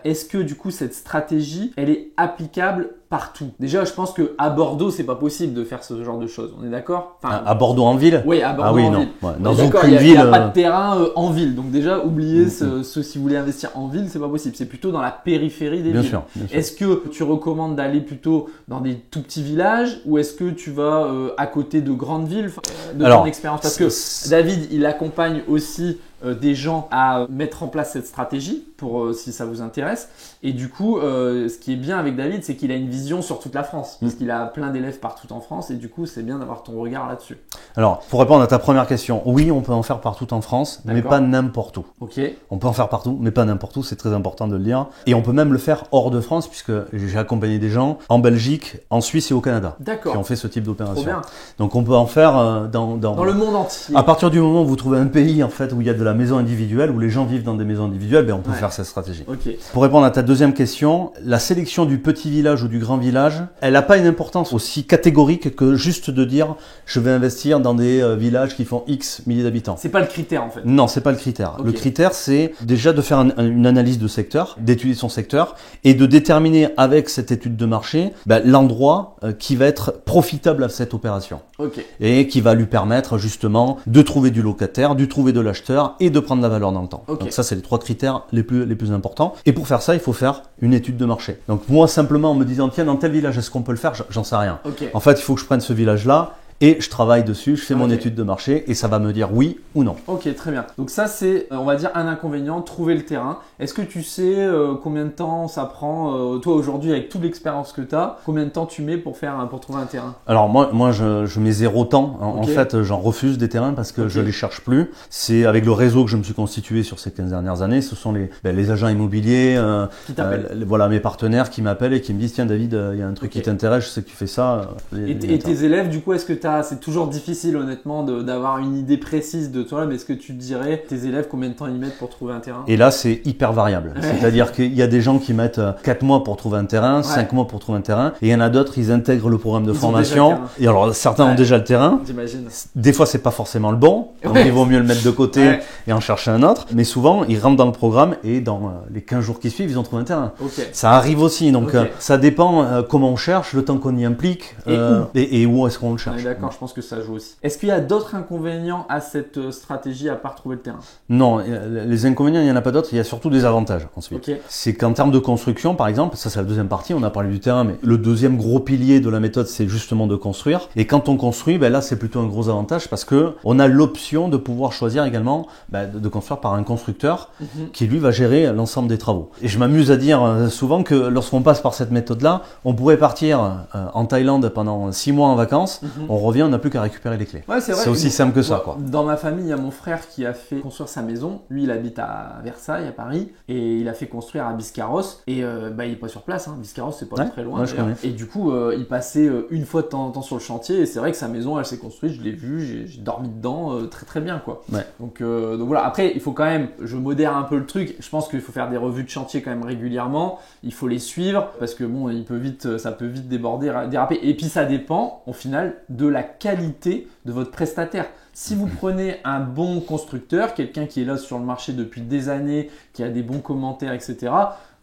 Est-ce que du coup cette stratégie, elle est applicable partout? Déjà, je pense que à Bordeaux, c'est pas possible de faire ce genre de choses. On est d'accord? À Bordeaux en ville? Oui, à Bordeaux en ville. Ouais, dans aucune ville. Il n'y a pas de terrain en ville. Donc déjà, oubliez si vous voulez investir en ville, c'est pas possible. C'est plutôt dans la périphérie des villes. Bien sûr. Est-ce que tu recommandes d'aller plutôt dans des tout petits villages ou est-ce que tu vas à côté de grandes villes ton expérience? Parce que David, il accompagne aussi des gens à mettre en place cette stratégie pour si ça vous intéresse. Et du coup, ce qui est bien avec David, c'est qu'il a une vision sur toute la France parce qu'il a plein d'élèves partout en France et du coup, c'est bien d'avoir ton regard là-dessus. Alors, pour répondre à ta première question, oui, on peut en faire partout en France, mais pas n'importe où. Ok. On peut en faire partout, mais pas n'importe où, c'est très important de le dire. Et on peut même le faire hors de France puisque j'ai accompagné des gens en Belgique, en Suisse et au Canada qui ont fait ce type d'opération. Donc, on peut en faire dans le monde entier. À partir du moment où vous trouvez un pays en fait où il y a de la maison individuelle, où les gens vivent dans des maisons individuelles, ben on peut faire cette stratégie. Okay. Pour répondre à ta deuxième question, la sélection du petit village ou du grand village, elle n'a pas une importance aussi catégorique que juste de dire je vais investir dans des villages qui font X milliers d'habitants. C'est pas le critère en fait. Non, c'est pas le critère. Okay. Le critère, c'est déjà de faire une analyse de secteur, d'étudier son secteur et de déterminer avec cette étude de marché l'endroit qui va être profitable à cette opération. Okay. Et qui va lui permettre justement de trouver du locataire, de trouver de l'acheteur et de prendre la valeur dans le temps. Okay. Donc ça, c'est les trois critères les plus importants. Et pour faire ça, il faut faire une étude de marché. Donc moi, simplement en me disant, tiens, dans tel village, est-ce qu'on peut le faire? J'en sais rien. Okay. En fait, il faut que je prenne ce village-là et je travaille dessus, je fais mon étude de marché et ça va me dire oui ou non. Ok, très bien. Donc ça, c'est, on va dire, un inconvénient, trouver le terrain. Est-ce que tu sais combien de temps ça prend, toi aujourd'hui, avec toute l'expérience que tu as, combien de temps tu mets pour trouver un terrain? Alors moi je mets 0 temps. En fait, j'en refuse des terrains parce que je les cherche plus. C'est avec le réseau que je me suis constitué sur ces 15 dernières années. Ce sont les agents immobiliers, voilà, mes partenaires qui m'appellent et qui me disent, tiens David, il y a un truc qui t'intéresse, je sais que tu fais ça. Et tes élèves, du coup, est-ce que c'est toujours difficile honnêtement d'avoir une idée précise de toi, mais est-ce que tu dirais tes élèves combien de temps ils mettent pour trouver un terrain? Et là c'est hyper variable, c'est-à-dire qu'il y a des gens qui mettent 4 mois pour trouver un terrain, 5 mois pour trouver un terrain, et il y en a d'autres, ils intègrent le programme de formation, et alors certains ont déjà le terrain, j'imagine. Des fois c'est pas forcément le bon, donc il vaut mieux le mettre de côté et en chercher un autre, mais souvent ils rentrent dans le programme et dans les 15 jours qui suivent ils ont trouvé un terrain. Ça arrive aussi, donc ça dépend comment on cherche, le temps qu'on y implique et où est-ce qu'on le cherche. D'accord, je pense que ça joue aussi. Est-ce qu'il y a d'autres inconvénients à cette stratégie à part trouver le terrain? Non, les inconvénients, il n'y en a pas d'autres, il y a surtout des avantages ensuite. C'est qu'en termes de construction, par exemple, ça c'est la deuxième partie, on a parlé du terrain, mais le deuxième gros pilier de la méthode, c'est justement de construire. Et quand on construit, là c'est plutôt un gros avantage parce que on a l'option de pouvoir choisir également de construire par un constructeur qui lui va gérer l'ensemble des travaux. Et je m'amuse à dire souvent que lorsqu'on passe par cette méthode-là, on pourrait partir en Thaïlande pendant 6 mois en vacances, on revient, on n'a plus qu'à récupérer les clés. Ouais, c'est aussi simple que ça, quoi. Dans ma famille, il y a mon frère qui a fait construire sa maison. Lui, il habite à Versailles, à Paris, et il a fait construire à Biscarrosse. Et il n'est pas sur place. Biscarrosse, c'est pas très loin. Et du coup, il passait une fois de temps en temps sur le chantier. Et c'est vrai que sa maison, elle s'est construite. Je l'ai vue, j'ai dormi dedans, très très bien, quoi. Donc voilà. Après, il faut quand même, je modère un peu le truc. Je pense qu'il faut faire des revues de chantier quand même régulièrement. Il faut les suivre parce que bon, ça peut vite déraper. Et puis ça dépend, au final, de la qualité de votre prestataire. Si vous prenez un bon constructeur, quelqu'un qui est là sur le marché depuis des années, qui a des bons commentaires, etc.,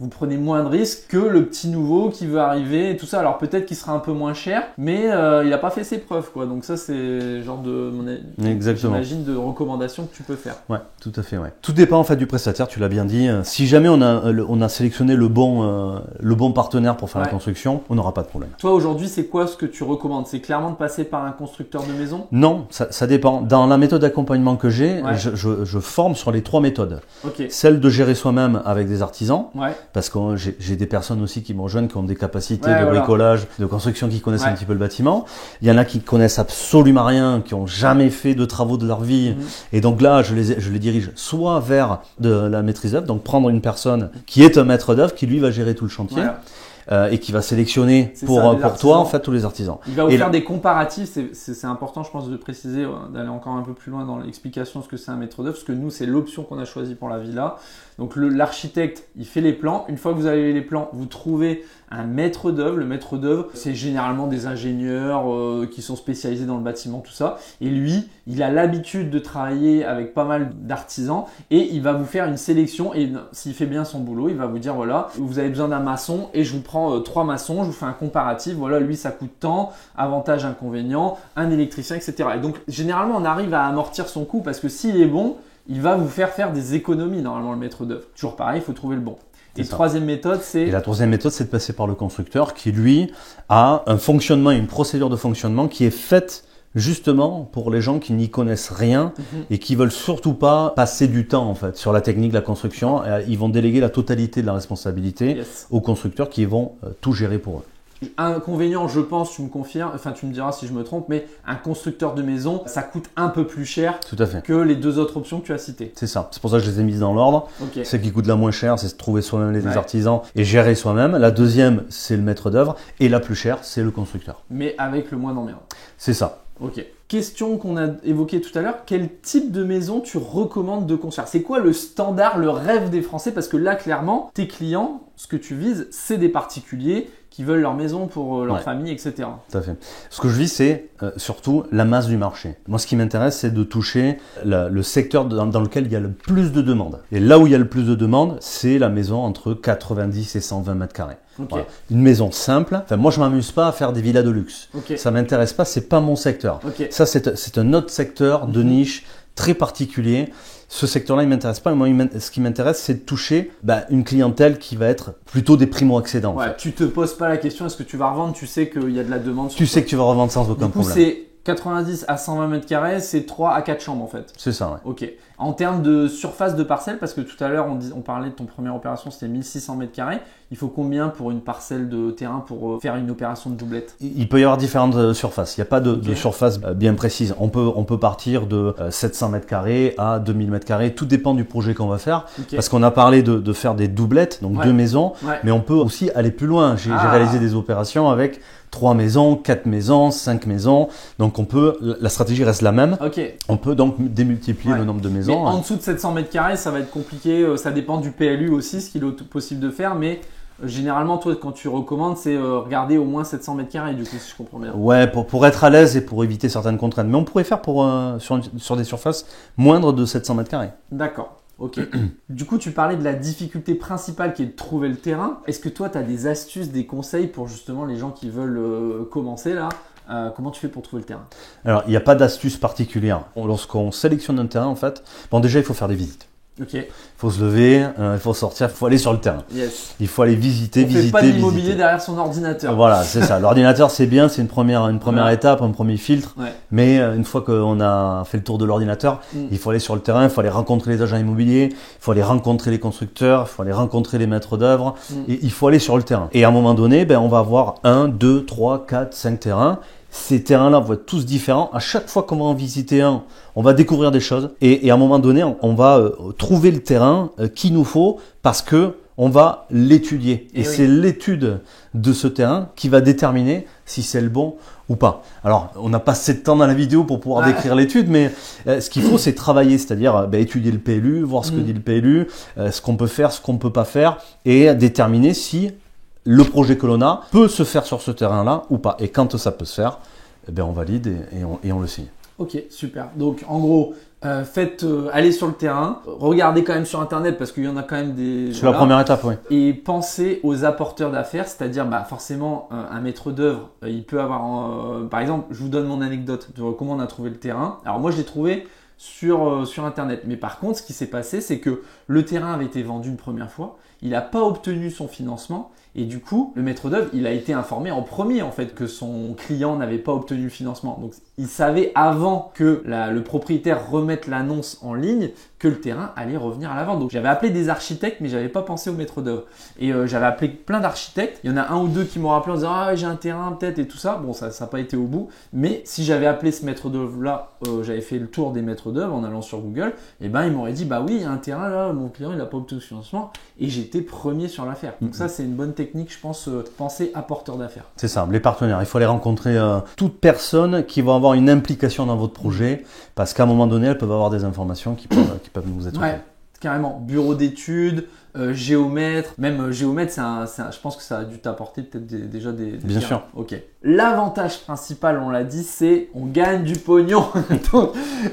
vous prenez moins de risques que le petit nouveau qui veut arriver et tout ça. Alors peut-être qu'il sera un peu moins cher, mais il n'a pas fait ses preuves, quoi. Donc ça, c'est le genre j'imagine, de recommandation que tu peux faire. Ouais, tout à fait. Ouais. Tout dépend en fait du prestataire, tu l'as bien dit. Si jamais on a sélectionné le bon partenaire pour faire la construction, on n'aura pas de problème. Toi aujourd'hui, c'est quoi ce que tu recommandes? C'est clairement de passer par un constructeur de maison? Non, ça dépend. Dans la méthode d'accompagnement que j'ai, je forme sur les 3 méthodes. Celle de gérer soi-même avec des artisans. Parce que j'ai des personnes aussi qui me rejoignent qui ont des capacités de bricolage, de construction, qui connaissent un petit peu le bâtiment. Il y en a qui connaissent absolument rien, qui ont jamais fait de travaux de leur vie. Et donc là, je les dirige soit vers de la maîtrise d'œuvre, donc prendre une personne qui est un maître d'œuvre, qui lui va gérer tout le chantier. et qui va sélectionner pour toi en fait tous les artisans. Il va vous faire des comparatifs, c'est important je pense de préciser, d'aller encore un peu plus loin dans l'explication de ce que c'est un maître d'œuvre, parce que nous c'est l'option qu'on a choisie pour la villa. Donc l'architecte il fait les plans, une fois que vous avez les plans, vous trouvez un maître d'œuvre. Le maître d'œuvre c'est généralement des ingénieurs qui sont spécialisés dans le bâtiment, tout ça, et lui il a l'habitude de travailler avec pas mal d'artisans et il va vous faire une sélection, et s'il fait bien son boulot il va vous dire voilà, vous avez besoin d'un maçon et je vous prends 3 maçons, je vous fais un comparatif, voilà lui ça coûte tant, avantage, inconvénient, un électricien, etc. Et donc généralement on arrive à amortir son coût parce que s'il est bon, il va vous faire des économies normalement le maître d'œuvre. Toujours pareil, il faut trouver le bon. Et la troisième méthode, c'est… Et la troisième méthode, c'est de passer par le constructeur qui, lui, a un fonctionnement et une procédure de fonctionnement qui est faite justement pour les gens qui n'y connaissent rien et qui veulent surtout pas passer du temps en fait sur la technique de la construction. Ils vont déléguer la totalité de la responsabilité aux constructeurs qui vont tout gérer pour eux. Inconvénient, je pense, tu me confirmes, enfin tu me diras si je me trompe, mais un constructeur de maison, ça coûte un peu plus cher que les 2 autres options que tu as citées. C'est ça, c'est pour ça que je les ai mises dans l'ordre. Celle qui coûte la moins chère, c'est de trouver soi-même les artisans et gérer soi-même. La deuxième, c'est le maître d'œuvre, et la plus chère, c'est le constructeur. Mais avec le moins d'emmerde. C'est ça. Ok. Question qu'on a évoquée tout à l'heure, quel type de maison tu recommandes de construire? C'est quoi le standard, le rêve des Français? Parce que là, clairement, tes clients, ce que tu vises, c'est des particuliers qui veulent leur maison pour leur famille, etc. Tout à fait. Ce que je vis, c'est surtout la masse du marché. Moi, ce qui m'intéresse, c'est de toucher le secteur dans lequel il y a le plus de demandes. Et là où il y a le plus de demandes, c'est la maison entre 90 et 120 mètres carrés. Voilà. Une maison simple. Enfin, moi, je m'amuse pas à faire des villas de luxe. Ça m'intéresse pas, c'est pas mon secteur. Ça, c'est un autre secteur de niche très particulier. Ce secteur-là, il m'intéresse pas. Moi, ce qui m'intéresse, c'est de toucher une clientèle qui va être plutôt des primo-accédants. Ouais, tu te poses pas la question, est-ce que tu vas revendre? Tu sais qu'il y a de la demande. Tu sais que tu vas revendre sans aucun problème. C'est 90 à 120 mètres carrés, c'est 3 à 4 chambres en fait. C'est ça, ouais. Ok. En termes de surface de parcelle, parce que tout à l'heure on parlait de ton première opération, c'était 1600 mètres carrés. Il faut combien pour une parcelle de terrain pour faire une opération de doublette? Il peut y avoir différentes surfaces. Il n'y a pas de surface bien précise. On peut partir de 700 mètres carrés à 2000 mètres carrés. Tout dépend du projet qu'on va faire. Parce qu'on a parlé de faire des doublettes, donc 2 maisons. Mais on peut aussi aller plus loin. J'ai réalisé des opérations avec 3 maisons, 4 maisons, 5 maisons. Donc la stratégie reste la même. On peut donc démultiplier le nombre de maisons. Mais en dessous de 700 mètres carrés, ça va être compliqué. Ça dépend du PLU aussi, ce qu'il est possible de faire. Mais généralement, toi, quand tu recommandes, c'est regarder au moins 700 mètres carrés, du coup, si je comprends bien. Ouais, pour être à l'aise et pour éviter certaines contraintes. Mais on pourrait faire sur des surfaces moindres de 700 mètres carrés. D'accord. Ok. Du coup, tu parlais de la difficulté principale qui est de trouver le terrain. Est-ce que toi, tu as des astuces, des conseils pour justement les gens qui veulent commencer là? Comment tu fais pour trouver le terrain? Alors, il n'y a pas d'astuce particulière. Lorsqu'on sélectionne un terrain, en fait, déjà, il faut faire des visites. Il faut se lever, il faut sortir, il faut aller sur le terrain. Il faut aller visiter, On fait pas d'immobilier derrière son ordinateur. Voilà, c'est ça. L'ordinateur, c'est bien, c'est une première étape, un premier filtre. Mais une fois qu'on a fait le tour de l'ordinateur, il faut aller sur le terrain, il faut aller rencontrer les agents immobiliers, il faut aller rencontrer les constructeurs, il faut aller rencontrer les maîtres d'œuvre. Et il faut aller sur le terrain. Et à un moment donné, on va avoir 1, 2, 3, 4, 5 terrains. Ces terrains-là vont être tous différents. À chaque fois qu'on va en visiter un, on va découvrir des choses. Et à un moment donné, on va trouver le terrain qu'il nous faut parce que on va l'étudier. Et c'est l'étude de ce terrain qui va déterminer si c'est le bon ou pas. Alors, on n'a pas assez de temps dans la vidéo pour pouvoir décrire l'étude, mais ce qu'il faut, c'est travailler, c'est-à-dire étudier le PLU, voir ce que dit le PLU, ce qu'on peut faire, ce qu'on ne peut pas faire, et déterminer si le projet que l'on a peut se faire sur ce terrain-là ou pas. Et quand ça peut se faire, on valide et on le signe. Ok, super. Donc, en gros, allez sur le terrain, regardez quand même sur Internet parce qu'il y en a quand même des… C'est la première étape, oui. Et pensez aux apporteurs d'affaires, c'est-à-dire forcément un maître d'œuvre, il peut avoir… par exemple, je vous donne mon anecdote de comment on a trouvé le terrain. Alors moi, je l'ai trouvé sur Internet. Mais par contre, ce qui s'est passé, c'est que le terrain avait été vendu une première fois, il n'a pas obtenu son financement. Et du coup, le maître d'œuvre, il a été informé en premier en fait que son client n'avait pas obtenu le financement. Donc, il savait avant que le propriétaire remette l'annonce en ligne que le terrain allait revenir à la vente. Donc, j'avais appelé des architectes, mais j'avais pas pensé au maître d'œuvre. Et j'avais appelé plein d'architectes. Il y en a un ou deux qui m'ont rappelé en disant ah j'ai un terrain peut-être et tout ça. Bon, ça n'a pas été au bout. Mais si j'avais appelé ce maître d'œuvre là, j'avais fait le tour des maîtres d'œuvre en allant sur Google. Et ils m'auraient dit bah oui, il y a un terrain là, mon client il n'a pas obtenu le financement. Et tu es premier sur l'affaire. Donc ça, c'est une bonne technique, je pense, penser apporteur d'affaires. C'est ça, les partenaires. Il faut aller rencontrer toute personne qui va avoir une implication dans votre projet, parce qu'à un moment donné, elles peuvent avoir des informations qui peuvent nous être utiles. Ouais, carrément. Bureau d'études, géomètre, même géomètre, je pense que ça a dû t'apporter peut-être déjà des Bien sûr. Ok. L'avantage principal, on l'a dit, c'est on gagne du pognon. Donc,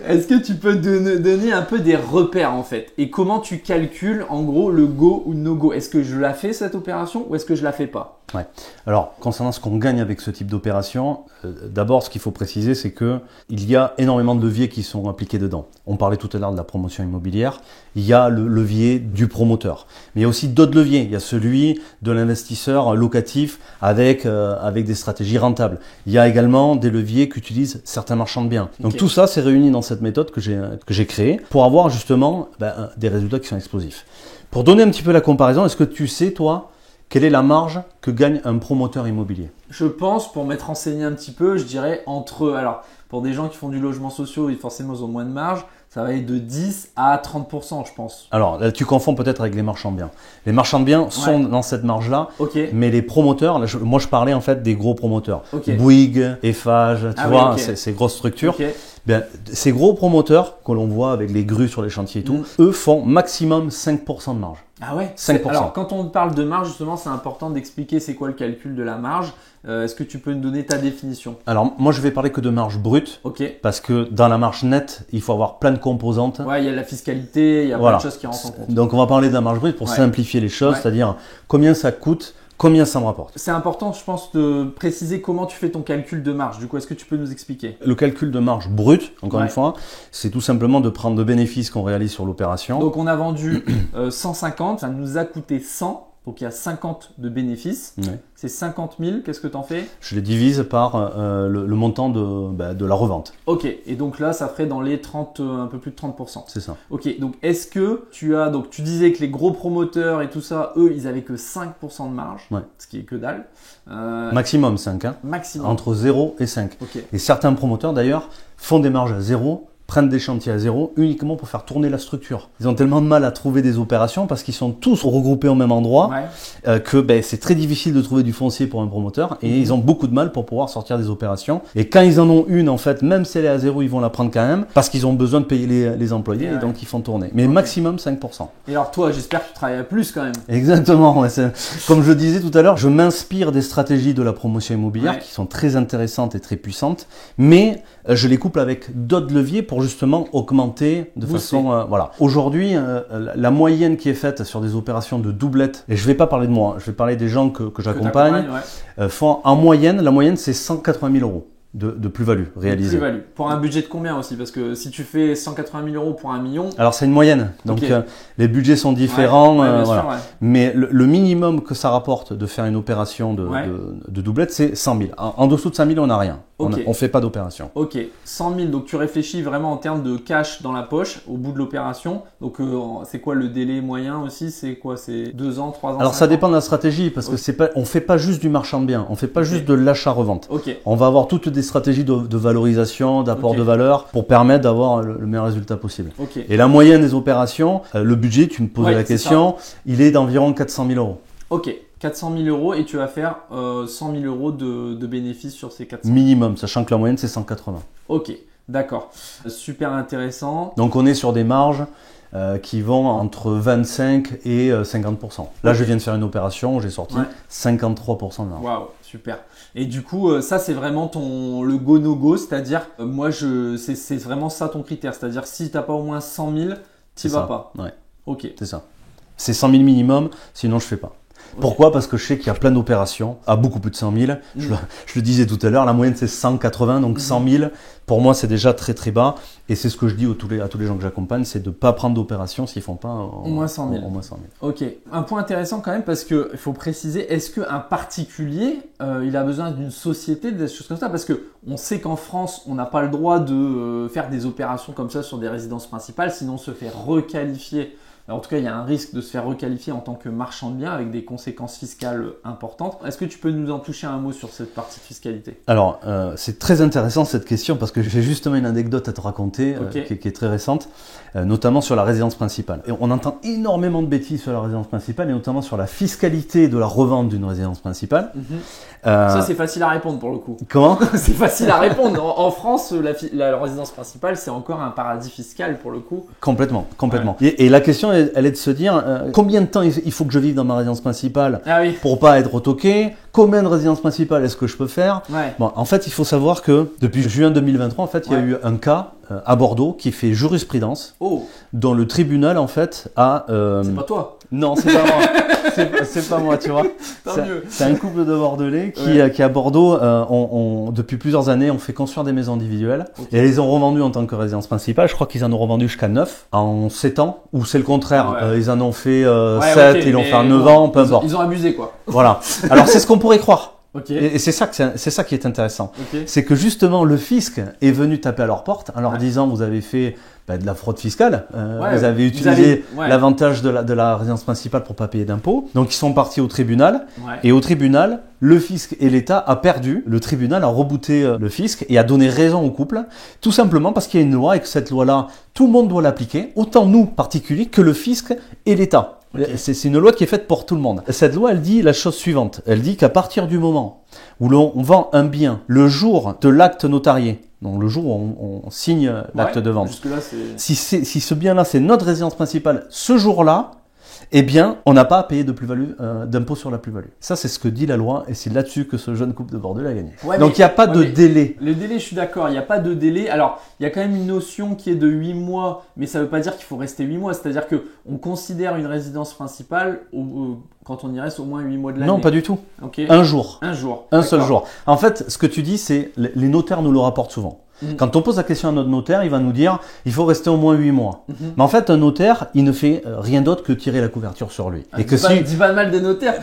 est-ce que tu peux donner un peu des repères en fait? Et comment tu calcules en gros le go ou no go? Est-ce que je la fais cette opération ou est-ce que je la fais pas? Ouais. Alors, concernant ce qu'on gagne avec ce type d'opération, d'abord, ce qu'il faut préciser, c'est que il y a énormément de leviers qui sont appliqués dedans. On parlait tout à l'heure de la promotion immobilière. Il y a le levier du promoteur. Mais il y a aussi d'autres leviers. Il y a celui de l'investisseur locatif avec des stratégies rentables. Il y a également des leviers qu'utilisent certains marchands de biens. Donc tout ça, c'est réuni dans cette méthode que j'ai créée pour avoir justement des résultats qui sont explosifs. Pour donner un petit peu la comparaison, est-ce que tu sais, toi, quelle est la marge que gagne un promoteur immobilier? Je pense, pour m'être renseigné un petit peu, je dirais alors pour des gens qui font du logement social, forcément ils ont moins de marge, ça va être de 10 à 30%, je pense. Alors là, tu confonds peut-être avec les marchands de biens. Les marchands de biens sont dans cette marge-là, mais les promoteurs, là, moi je parlais en fait des gros promoteurs. Bouygues, Eiffage, tu vois, ces grosses structures. Bien, ces gros promoteurs que l'on voit avec les grues sur les chantiers et tout, eux font maximum 5% de marge. Ah ouais? 5%. Alors, quand on parle de marge, justement, c'est important d'expliquer c'est quoi le calcul de la marge. Est-ce que tu peux nous donner ta définition? Alors, moi, je vais parler que de marge brute. Parce que dans la marge nette, il faut avoir plein de composantes. Ouais, il y a la fiscalité, il y a plein de choses qui rentrent en compte. Donc, on va parler de la marge brute pour simplifier les choses, c'est-à-dire combien ça coûte, combien ça me rapporte. C'est important, je pense, de préciser comment tu fais ton calcul de marge. Du coup, est-ce que tu peux nous expliquer? Le calcul de marge brute, encore une fois, c'est tout simplement de prendre le bénéfice qu'on réalise sur l'opération. Donc, on a vendu 150, ça nous a coûté 100. Donc, il y a 50 de bénéfices. C'est 50 000. Qu'est-ce que tu en fais? Je les divise par le montant de la revente. Ok. Et donc là, ça ferait dans les 30, un peu plus de 30%. C'est ça. Ok. Donc, est-ce que donc tu disais que les gros promoteurs et tout ça, eux, ils avaient que 5% de marge. Ce qui est que dalle. Maximum 5. Hein. Maximum. Entre 0 et 5. Et certains promoteurs, d'ailleurs, font des marges à 0. Prennent des chantiers à 0 uniquement pour faire tourner la structure. Ils ont tellement de mal à trouver des opérations parce qu'ils sont tous regroupés au même endroit que c'est très difficile de trouver du foncier pour un promoteur et ils ont beaucoup de mal pour pouvoir sortir des opérations. Et quand ils en ont une, en fait, même si elle est à 0, ils vont la prendre quand même parce qu'ils ont besoin de payer les employés et donc ils font tourner. Mais maximum 5%. Et alors toi, j'espère que tu travailles à plus quand même. Exactement. Comme je disais tout à l'heure, je m'inspire des stratégies de la promotion immobilière qui sont très intéressantes et très puissantes, mais je les couple avec d'autres leviers pour justement augmenter de façon... voilà. Aujourd'hui, la moyenne qui est faite sur des opérations de doublette, et je ne vais pas parler de moi, je vais parler des gens que j'accompagne, font en moyenne, la moyenne c'est 180 000 euros de plus-value réalisée. Plus-value. Pour un budget de combien aussi? Parce que si tu fais 180 000 euros pour 1 million... Alors c'est une moyenne, donc les budgets sont différents, bien voilà. sûr, Mais le minimum que ça rapporte de faire une opération de doublette, c'est 100 000. En dessous de 100 000, on n'a rien. On ne fait pas d'opération. Ok, 100 000, donc tu réfléchis vraiment en termes de cash dans la poche au bout de l'opération. Donc c'est quoi le délai moyen aussi? C'est quoi? C'est 2 ans, 3 ans? Alors ça dépend de la stratégie parce que on fait pas juste du marchand de biens, on fait pas juste de l'achat-revente. On va avoir toutes des stratégies de valorisation, d'apport de valeur pour permettre d'avoir le meilleur résultat possible. Et la moyenne des opérations, le budget, tu me posais la question, il est d'environ 400 000 euros. Ok. 400 000 euros et tu vas faire 100 000 euros de bénéfices sur ces 400 000. Minimum, sachant que la moyenne c'est 180. Ok, d'accord. Super intéressant. Donc on est sur des marges qui vont entre 25 et 50%. Là je viens de faire une opération, j'ai sorti 53% de marge. Waouh, super. Et du coup, ça c'est vraiment le go no go, c'est-à-dire c'est vraiment ça ton critère, c'est-à-dire si tu n'as pas au moins 100 000, tu n'y vas pas. Ouais. Ok. C'est ça. C'est 100 000 minimum, sinon je fais pas. Pourquoi? Parce que je sais qu'il y a plein d'opérations à beaucoup plus de 100 000. Je le disais tout à l'heure, la moyenne c'est 180, donc 100 000. Pour moi, c'est déjà très très bas. Et c'est ce que je dis à tous les gens que j'accompagne, c'est de ne pas prendre d'opérations s'ils ne font pas au moins 100 000. Au moins 100 000. Ok. Un point intéressant quand même parce qu'il faut préciser, est-ce qu'un particulier, il a besoin d'une société, des choses comme ça? Parce qu'on sait qu'en France, on n'a pas le droit de faire des opérations comme ça sur des résidences principales, sinon on se fait requalifier en tout cas, il y a un risque de se faire requalifier en tant que marchand de biens avec des conséquences fiscales importantes. Est-ce que tu peux nous en toucher un mot sur cette partie de fiscalité? Alors, c'est très intéressant cette question parce que j'ai justement une anecdote à te raconter qui est très récente, notamment sur la résidence principale. Et on entend énormément de bêtises sur la résidence principale et notamment sur la fiscalité de la revente d'une résidence principale. Ça, c'est facile à répondre pour le coup. Comment? C'est facile à répondre. En France, la résidence principale, c'est encore un paradis fiscal pour le coup. Complètement. Ouais. Et la question, elle est de se dire combien de temps il faut que je vive dans ma résidence principale pour pas être retoqué? Combien de résidences principales est-ce que je peux faire? Bon, en fait, il faut savoir que depuis juin 2023, en fait, il y a eu un cas à Bordeaux qui fait jurisprudence, dont le tribunal en fait a. C'est pas toi? Non, c'est pas moi. c'est pas moi, tu vois. C'est un couple de Bordelais qui à Bordeaux, depuis plusieurs années, ont fait construire des maisons individuelles et elles les ont revendues en tant que résidence principale. Je crois qu'ils en ont revendu jusqu'à 9 en 7 ans, ou c'est le contraire. Ils en ont fait 7, ils l'ont fait en 9 ans, peu importe. Ils ont abusé quoi. Voilà. Alors c'est ce qu'on pourrait croire. Okay. Et c'est ça qui est intéressant. C'est que justement le fisc est venu taper à leur porte en leur disant vous avez fait de la fraude fiscale, vous avez utilisé l'avantage de la résidence principale pour pas payer d'impôts. Donc ils sont partis au tribunal et au tribunal le fisc et l'État a perdu. Le tribunal a rebooté le fisc et a donné raison au couple, tout simplement parce qu'il y a une loi et que cette loi-là tout le monde doit l'appliquer, autant nous particuliers que le fisc et l'État. C'est une loi qui est faite pour tout le monde. Cette loi, elle dit la chose suivante. Elle dit qu'à partir du moment où l'on vend un bien, le jour de l'acte notarié, donc le jour où on signe l'acte de vente, si ce bien-là, c'est notre résidence principale, ce jour-là, eh bien, on n'a pas à payer de plus-value, d'impôt sur la plus-value. Ça, c'est ce que dit la loi et c'est là-dessus que ce jeune couple de Bordeaux a gagné. Donc, il n'y a pas de délai. Le délai, je suis d'accord, il n'y a pas de délai. Alors, il y a quand même une notion qui est de 8 mois, mais ça ne veut pas dire qu'il faut rester 8 mois. C'est-à-dire qu'on considère une résidence principale quand on y reste au moins 8 mois de l'année. Non, pas du tout. Okay. Un jour. Un seul jour. En fait, ce que tu dis, c'est les notaires nous le rapportent souvent. Quand on pose la question à notre notaire, il va nous dire il faut rester au moins 8 mois. Mais en fait, un notaire, il ne fait rien d'autre que tirer la couverture sur lui. Et que dis pas de mal des notaires.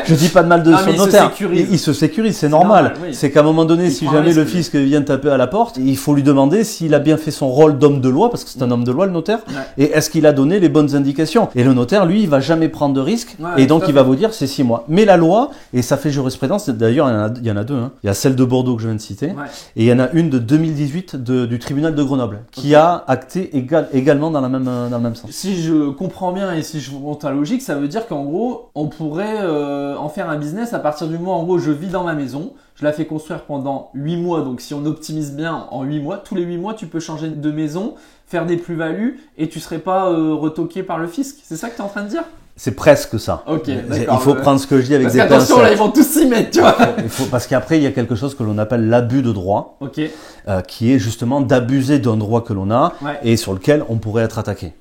Je dis pas de mal de son notaire. Il se sécurise, c'est normal. C'est qu'à un moment donné, si jamais le fisc vient taper à la porte, il faut lui demander s'il a bien fait son rôle d'homme de loi, parce que c'est un homme de loi, le notaire, et est-ce qu'il a donné les bonnes indications. Et le notaire, lui, il va jamais prendre de risques, et donc il va vous dire c'est 6 mois. Mais la loi, et ça fait jurisprudence, d'ailleurs, il y en a deux. Il y a celle de Bordeaux que je viens de citer, et il y en a une de 2018 du tribunal de Grenoble, qui a acté également dans le même sens. Si je comprends bien et si je monte la logique, ça veut dire qu'en gros, on pourrait en faire un business à partir du moment, en gros, je vis dans ma maison, je la fais construire pendant 8 mois, donc si on optimise bien en 8 mois, tous les 8 mois, tu peux changer de maison, faire des plus-values et tu serais pas retoqué par le fisc. C'est ça que tu es en train de dire? C'est presque ça. Ok, il faut prendre ce que je dis avec des pincettes. Parce qu'attention, là, ils vont tous s'y mettre, tu vois. Parce qu'après, il y a quelque chose que l'on appelle l'abus de droit, qui est justement d'abuser d'un droit que l'on a et sur lequel on pourrait être attaqué.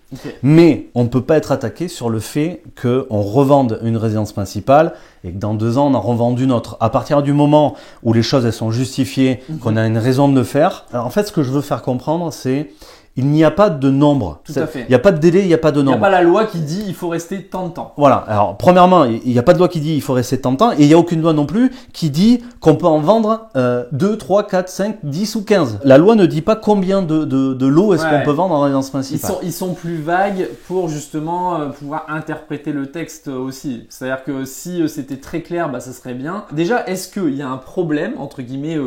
Mais on ne peut pas être attaqué sur le fait qu'on revende une résidence principale et que dans 2 ans, on en revende une autre. À partir du moment où les choses elles sont justifiées, qu'on a une raison de le faire, alors, en fait, ce que je veux faire comprendre, c'est il n'y a pas de nombre. Tout à fait. Il n'y a pas de délai, il n'y a pas de nombre. Il n'y a pas la loi qui dit il faut rester tant de temps. Voilà. Alors, premièrement, il n'y a pas de loi qui dit il faut rester tant de temps et il n'y a aucune loi non plus qui dit qu'on peut en vendre 2, 3, 4, 5, 10 ou 15. La loi ne dit pas combien de lots est-ce qu'on peut vendre en résidence principale. Ils sont plus vagues pour justement pouvoir interpréter le texte aussi. C'est-à-dire que si c'était très clair, ça serait bien. Déjà, est-ce qu'il y a un problème, entre guillemets,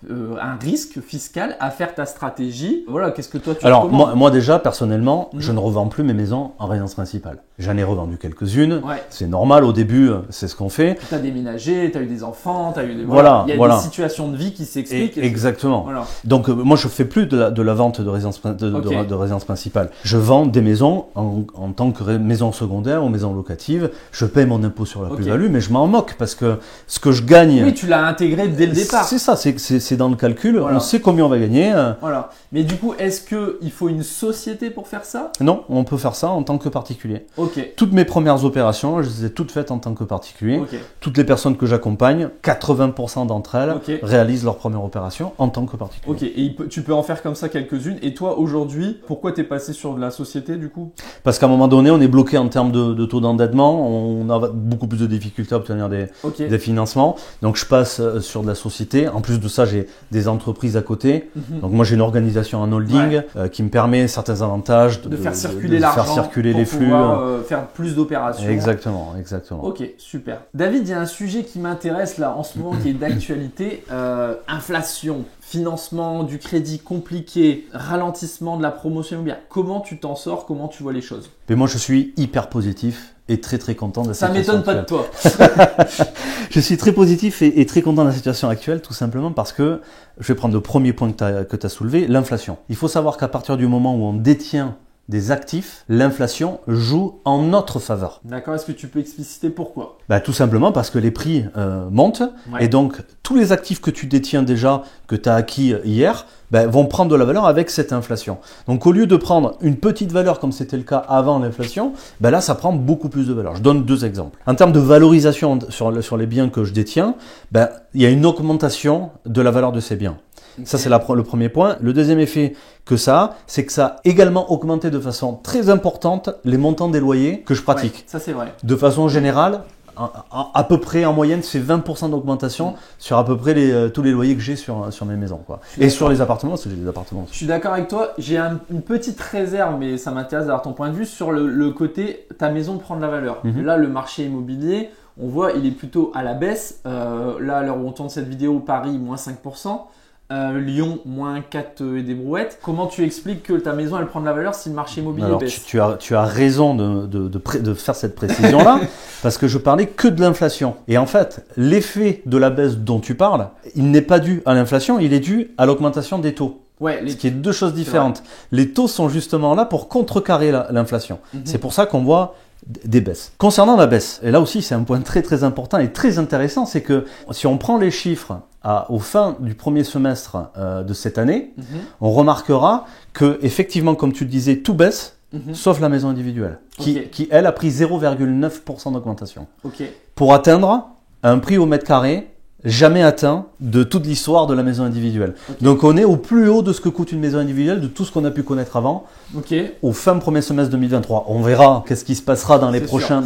un risque fiscal à faire ta stratégie? Voilà, qu'est-ce que toi tu recommandes? Alors moi déjà personnellement, je ne revends plus mes maisons en résidence principale. J'en ai revendu quelques-unes. C'est normal, au début, c'est ce qu'on fait. Tu as déménagé, tu as eu des enfants, tu as eu des... Voilà. Il y a des situations de vie qui s'expliquent. Exactement. Voilà. Donc moi je fais plus de la vente de résidence, de résidence principale. Je vends des maisons en tant que maison secondaire ou maison locative. Je paye mon impôt sur la plus-value, mais je m'en moque parce que ce que je gagne... Oui, tu l'as intégré dès le départ. C'est ça, c'est dans le calcul. On sait combien on va gagner. Voilà. Mais du coup, est-ce qu'il faut une société pour faire ça? Non, on peut faire ça en tant que particulier. Okay. Toutes mes premières opérations, je les ai toutes faites en tant que particulier. Toutes les personnes que j'accompagne, 80% d'entre elles réalisent leur première opération en tant que particulier. Ok, et tu peux en faire comme ça quelques-unes. Et toi, aujourd'hui, pourquoi tu es passé sur de la société du coup? Parce qu'à un moment donné, on est bloqué en termes de taux d'endettement. On a beaucoup plus de difficultés à obtenir des financements. Donc je passe sur de la société. En plus de ça, j'ai des entreprises à côté. Donc moi j'ai une organisation en holding qui me permet certains avantages de faire circuler l'argent, faire circuler les flux, faire plus d'opérations. Exactement. Ok, super. David, il y a un sujet qui m'intéresse là en ce moment qui est d'actualité, inflation, financement du crédit compliqué, ralentissement de la promotion immobilière. Comment tu t'en sors? Comment tu vois les choses? Mais moi je suis hyper positif et très content de la situation actuelle. Ça m'étonne pas de toi. Je suis très positif et très content de la situation actuelle, tout simplement parce que, je vais prendre le premier point que tu as soulevé, l'inflation. Il faut savoir qu'à partir du moment où on détient des actifs, l'inflation joue en notre faveur. D'accord, est-ce que tu peux expliciter pourquoi? Tout simplement parce que les prix montent et donc tous les actifs que tu détiens déjà, que tu as acquis hier, vont prendre de la valeur avec cette inflation. Donc au lieu de prendre une petite valeur comme c'était le cas avant l'inflation, là ça prend beaucoup plus de valeur. Je donne 2 exemples. En termes de valorisation sur les biens que je détiens, il y a une augmentation de la valeur de ces biens. Okay. Ça, c'est le premier point. Le deuxième effet que ça a, c'est que ça a également augmenté de façon très importante les montants des loyers que je pratique. Ouais, ça, c'est vrai. De façon générale, à peu près en moyenne, c'est 20% d'augmentation sur à peu près tous les loyers que j'ai sur mes maisons, quoi. Et sur les appartements, c'est des appartements aussi. Je suis d'accord avec toi. J'ai une petite réserve, mais ça m'intéresse d'avoir ton point de vue sur le côté ta maison prend de la valeur. Là, le marché immobilier, on voit, il est plutôt à la baisse. Là, à l'heure où on tourne cette vidéo, Paris, moins 5%. Lyon, moins 4 et des brouettes. Comment tu expliques que ta maison elle prend de la valeur si le marché immobilier baisse? Tu as raison de faire cette précision-là parce que je parlais que de l'inflation. Et en fait, l'effet de la baisse dont tu parles, il n'est pas dû à l'inflation, il est dû à l'augmentation des taux. Ce qui est 2 choses différentes. Les taux sont justement là pour contrecarrer l'inflation. C'est pour ça qu'on voit des baisses. Concernant la baisse, et là aussi c'est un point très important et très intéressant, c'est que si on prend les chiffres au fin du premier semestre de cette année, on remarquera que effectivement, comme tu le disais, tout baisse, sauf la maison individuelle, qui elle a pris 0,9% d'augmentation, pour atteindre un prix au mètre carré jamais atteint de toute l'histoire de la maison individuelle. Donc on est au plus haut de ce que coûte une maison individuelle, de tout ce qu'on a pu connaître avant, au fin premier semestre 2023. On verra qu'est-ce qui se passera dans les prochains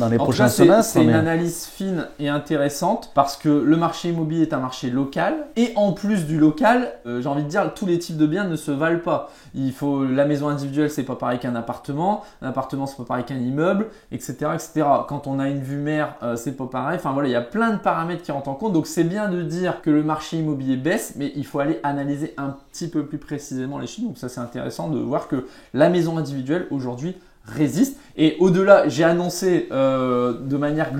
semestres. C'est une analyse fine et intéressante parce que le marché immobilier est un marché local et en plus du local, j'ai envie de dire, tous les types de biens ne se valent pas. La maison individuelle, c'est pas pareil qu'un appartement. Un appartement, c'est pas pareil qu'un immeuble, etc., etc. Quand on a une vue mer, c'est pas pareil. Enfin voilà, il y a plein de paramètres qui rentrent en compte. Donc c'est bien de dire que le marché immobilier baisse, mais il faut aller analyser un petit peu plus précisément les chiffres. Donc ça, c'est intéressant de voir que la maison individuelle aujourd'hui résiste. Et au-delà, j'ai annoncé de manière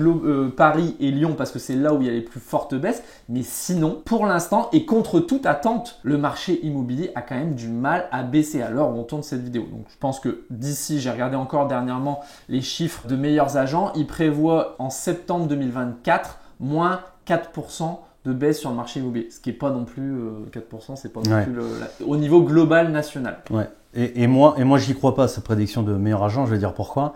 Paris et Lyon parce que c'est là où il y a les plus fortes baisses. Mais sinon, pour l'instant et contre toute attente, le marché immobilier a quand même du mal à baisser à l'heure où on tourne cette vidéo. Donc je pense que d'ici, j'ai regardé encore dernièrement les chiffres de meilleurs agents. Ils prévoient en septembre 2024 moins 4% de baisse sur le marché immobilier. Ce qui n'est pas non plus 4%, c'est pas non plus au niveau global national. Et moi, j'y crois pas à cette prédiction de meilleur agent. Je vais dire pourquoi.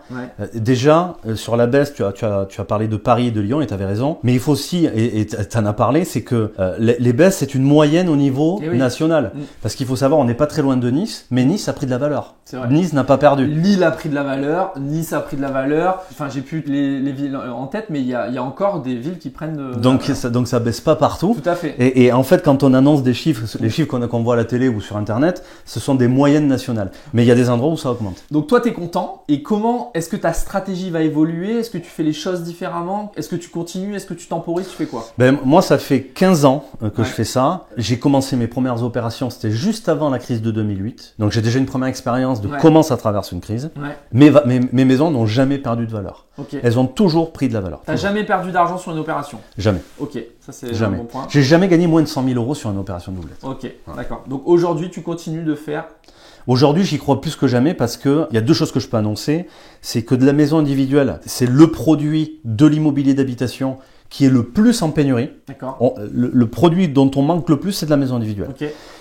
Déjà, sur la baisse, tu as parlé de Paris et de Lyon et tu avais raison. Mais il faut aussi, et tu en as parlé, c'est que les baisses, c'est une moyenne au niveau national. Parce qu'il faut savoir, on n'est pas très loin de Nice, mais Nice a pris de la valeur. Nice n'a pas perdu. Lille a pris de la valeur, Nice a pris de la valeur. Enfin, j'ai plus les villes en tête, mais il y a encore des villes qui prennent de donc ça baisse pas partout. Tout à fait. Et en fait, quand on annonce des chiffres, les chiffres qu'on voit à la télé ou sur Internet, ce sont des moyennes nationales. Mais il y a des endroits où ça augmente. Donc toi, tu es content. Et comment est-ce que ta stratégie va évoluer? Est-ce que tu fais les choses différemment? Est-ce que tu continues? Est-ce que tu temporises? Tu fais quoi? Moi, ça fait 15 ans que je fais ça. J'ai commencé mes premières opérations, c'était juste avant la crise de 2008. Donc j'ai déjà une première expérience de comment ça traverse une crise. Mes maisons n'ont jamais perdu de valeur. Elles ont toujours pris de la valeur. Tu n'as jamais perdu d'argent sur une opération? Jamais. Ok, ça c'est un bon point. J'ai jamais gagné moins de 100 000 euros sur une opération de doublette. Ok, d'accord. Donc aujourd'hui, tu continues de faire... Aujourd'hui, j'y crois plus que jamais parce que il y a 2 choses que je peux annoncer. C'est que de la maison individuelle, c'est le produit de l'immobilier d'habitation qui est le plus en pénurie. D'accord. Le produit dont on manque le plus, c'est de la maison individuelle.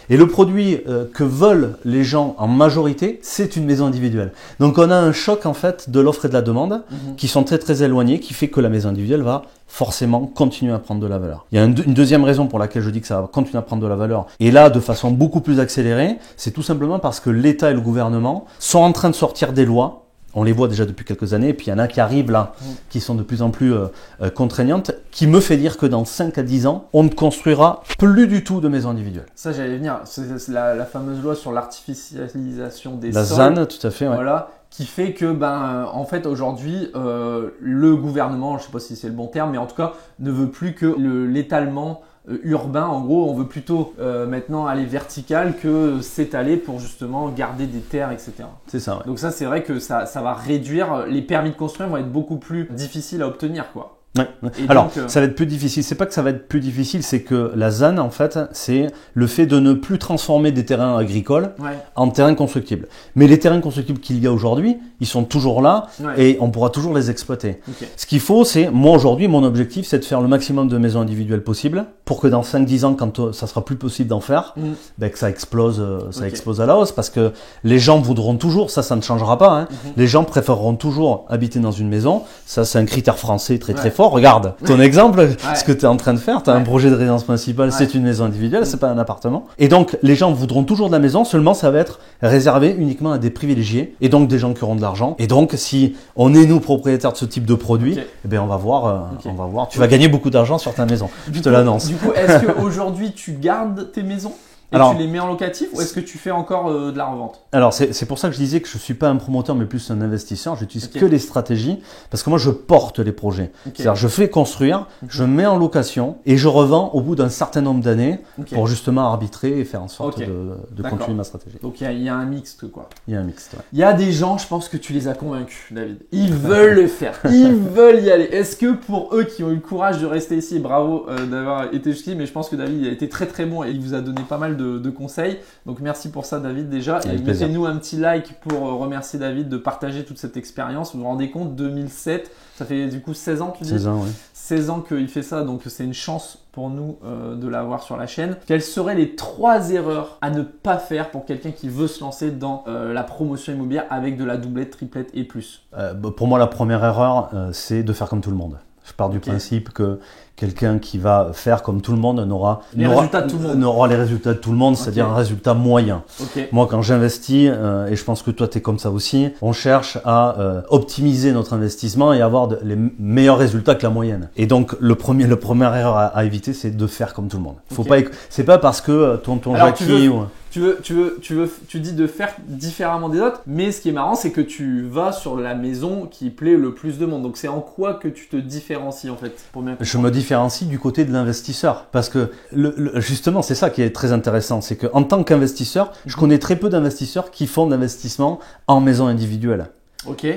Et le produit que veulent les gens en majorité, c'est une maison individuelle. Donc on a un choc en fait de l'offre et de la demande qui sont très éloignés, qui fait que la maison individuelle va forcément continuer à prendre de la valeur. Il y a une deuxième raison pour laquelle je dis que ça va continuer à prendre de la valeur, et là de façon beaucoup plus accélérée, c'est tout simplement parce que l'État et le gouvernement sont en train de sortir des lois On les voit déjà depuis quelques années, et puis il y en a qui arrivent là, qui sont de plus en plus contraignantes, qui me fait dire que dans 5 à 10 ans, on ne construira plus du tout de maisons individuelles. Ça, j'allais venir. C'est la fameuse loi sur l'artificialisation des La sols. ZAN, tout à fait. Ouais. Voilà. Qui fait que, en fait, aujourd'hui, le gouvernement, je ne sais pas si c'est le bon terme, mais en tout cas, ne veut plus que l'étalement urbain. En gros, on veut plutôt maintenant aller vertical que s'étaler pour justement garder des terres, etc. C'est ça, ouais. Donc ça, c'est vrai que ça va réduire, les permis de construire vont être beaucoup plus difficiles à obtenir, quoi. Ouais. Alors, ça va être plus difficile. C'est pas que ça va être plus difficile, c'est que la ZAN, en fait, c'est le fait de ne plus transformer des terrains agricoles en terrains constructibles. Mais les terrains constructibles qu'il y a aujourd'hui, ils sont toujours là et on pourra toujours les exploiter. Ce qu'il faut, c'est, moi aujourd'hui, mon objectif, c'est de faire le maximum de maisons individuelles possibles pour que dans 5-10 ans, quand ça sera plus possible d'en faire, que ça explose, explose à la hausse, parce que les gens voudront toujours, ça ne changera pas, hein. Les gens préféreront toujours habiter dans une maison. Ça, c'est un critère français très fort. Regarde ton exemple, ce que tu es en train de faire. Tu as un projet de résidence principale, c'est une maison individuelle, c'est pas un appartement. Et donc, les gens voudront toujours de la maison, seulement ça va être réservé uniquement à des privilégiés et donc des gens qui auront de l'argent. Et donc, si on est nous propriétaires de ce type de produit, eh bien, on va voir. Tu vas gagner beaucoup d'argent sur ta maison. Je te l'annonce. Du coup, est-ce qu'aujourd'hui, tu gardes tes maisons ? Et tu les mets en locatif ou est-ce que tu fais encore de la revente? Alors, c'est pour ça que je disais que je suis pas un promoteur, mais plus un investisseur. J'utilise que les stratégies parce que moi, je porte les projets. C'est-à-dire, je fais construire, je mets en location et je revends au bout d'un certain nombre d'années pour justement arbitrer et faire en sorte de continuer ma stratégie. Donc, il y a un mixte, quoi. Il y a un mixte, Il y a des gens, je pense que tu les as convaincus, David. Ils veulent le faire. Ils veulent y aller. Est-ce que pour eux qui ont eu le courage de rester ici, bravo d'avoir été jusqu'ici, mais je pense que David a été très très bon et il vous a donné pas mal de conseils. Donc merci pour ça David déjà. Et mettez-nous un petit like pour remercier David de partager toute cette expérience. Vous vous rendez compte, 2007, ça fait du coup 16 ans tu dis 16 ans, oui. 16 ans qu'il fait ça, donc c'est une chance pour nous de l'avoir sur la chaîne. Quelles seraient les 3 erreurs à ne pas faire pour quelqu'un qui veut se lancer dans la promotion immobilière avec de la doublette, triplette et plus? Pour moi, la première erreur, c'est de faire comme tout le monde. Je pars du principe que quelqu'un qui va faire comme tout le monde n'aura les résultats de tout le monde, c'est-à-dire un résultat moyen. Moi, quand j'investis, et je pense que toi, tu es comme ça aussi, on cherche à optimiser notre investissement et avoir les meilleurs résultats que la moyenne. Et donc, le premier erreur à éviter, c'est de faire comme tout le monde. Faut pas, c'est pas parce que tonton Jackie... Tu dis de faire différemment des autres, mais ce qui est marrant, c'est que tu vas sur la maison qui plaît le plus de monde. Donc, c'est en quoi que tu te différencies en fait pour bien comprendre. Je me différencie du côté de l'investisseur parce que justement, c'est ça qui est très intéressant. C'est qu'en tant qu'investisseur, je connais très peu d'investisseurs qui font de l'investissement en maison individuelle.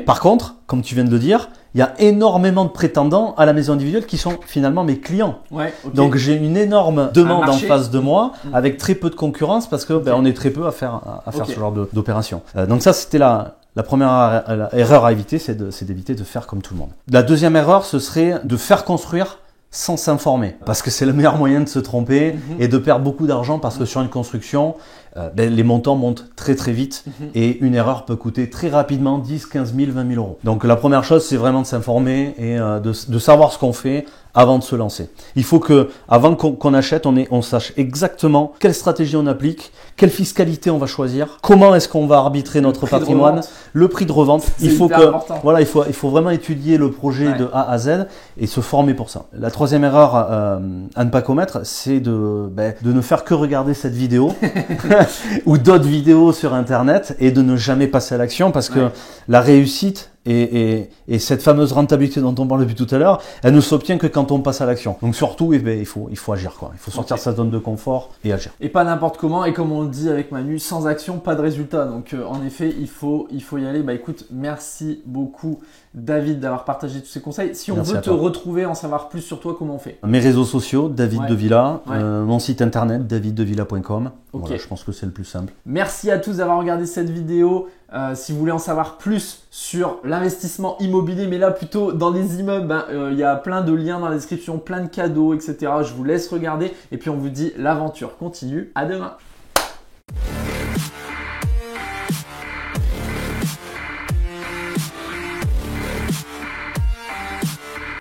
Par contre, comme tu viens de le dire, il y a énormément de prétendants à la maison individuelle qui sont finalement mes clients. Donc j'ai une énorme demande en face de moi avec très peu de concurrence parce que on est très peu à faire ce genre d'opération. Donc ça, c'était la première erreur à éviter, c'est d'éviter de faire comme tout le monde. La deuxième erreur, ce serait de faire construire sans s'informer, parce que c'est le meilleur moyen de se tromper et de perdre beaucoup d'argent parce que sur une construction, les montants montent très très vite et une erreur peut coûter très rapidement 10, 15 000, 20 000 euros. Donc la première chose, c'est vraiment de s'informer et de savoir ce qu'on fait avant de se lancer. Il faut que, avant qu'on achète, on sache exactement quelle stratégie on applique, quelle fiscalité on va choisir, comment est-ce qu'on va arbitrer notre patrimoine, le prix de revente. Il faut vraiment étudier le projet de A à Z et se former pour ça. La troisième erreur à ne pas commettre, c'est de ne faire que regarder cette vidéo ou d'autres vidéos sur Internet et de ne jamais passer à l'action parce que la réussite et cette fameuse rentabilité dont on parle depuis tout à l'heure, elle ne s'obtient que quand on passe à l'action. Donc surtout, il faut agir, quoi. Il faut sortir de sa zone de confort et agir. Et pas n'importe comment. Et comme on le dit avec Manu, sans action, pas de résultat. Donc en effet, il faut y aller. Écoute, merci beaucoup David d'avoir partagé tous ces conseils. Si on veut te retrouver, en savoir plus sur toi, comment on fait? Mes réseaux sociaux, David Devilla, mon site internet, daviddevilla.com. Voilà, je pense que c'est le plus simple. Merci à tous d'avoir regardé cette vidéo. Si vous voulez en savoir plus sur l'investissement immobilier, mais là plutôt dans les immeubles, il y a plein de liens dans la description, plein de cadeaux, etc. Je vous laisse regarder et puis on vous dit l'aventure continue. À demain.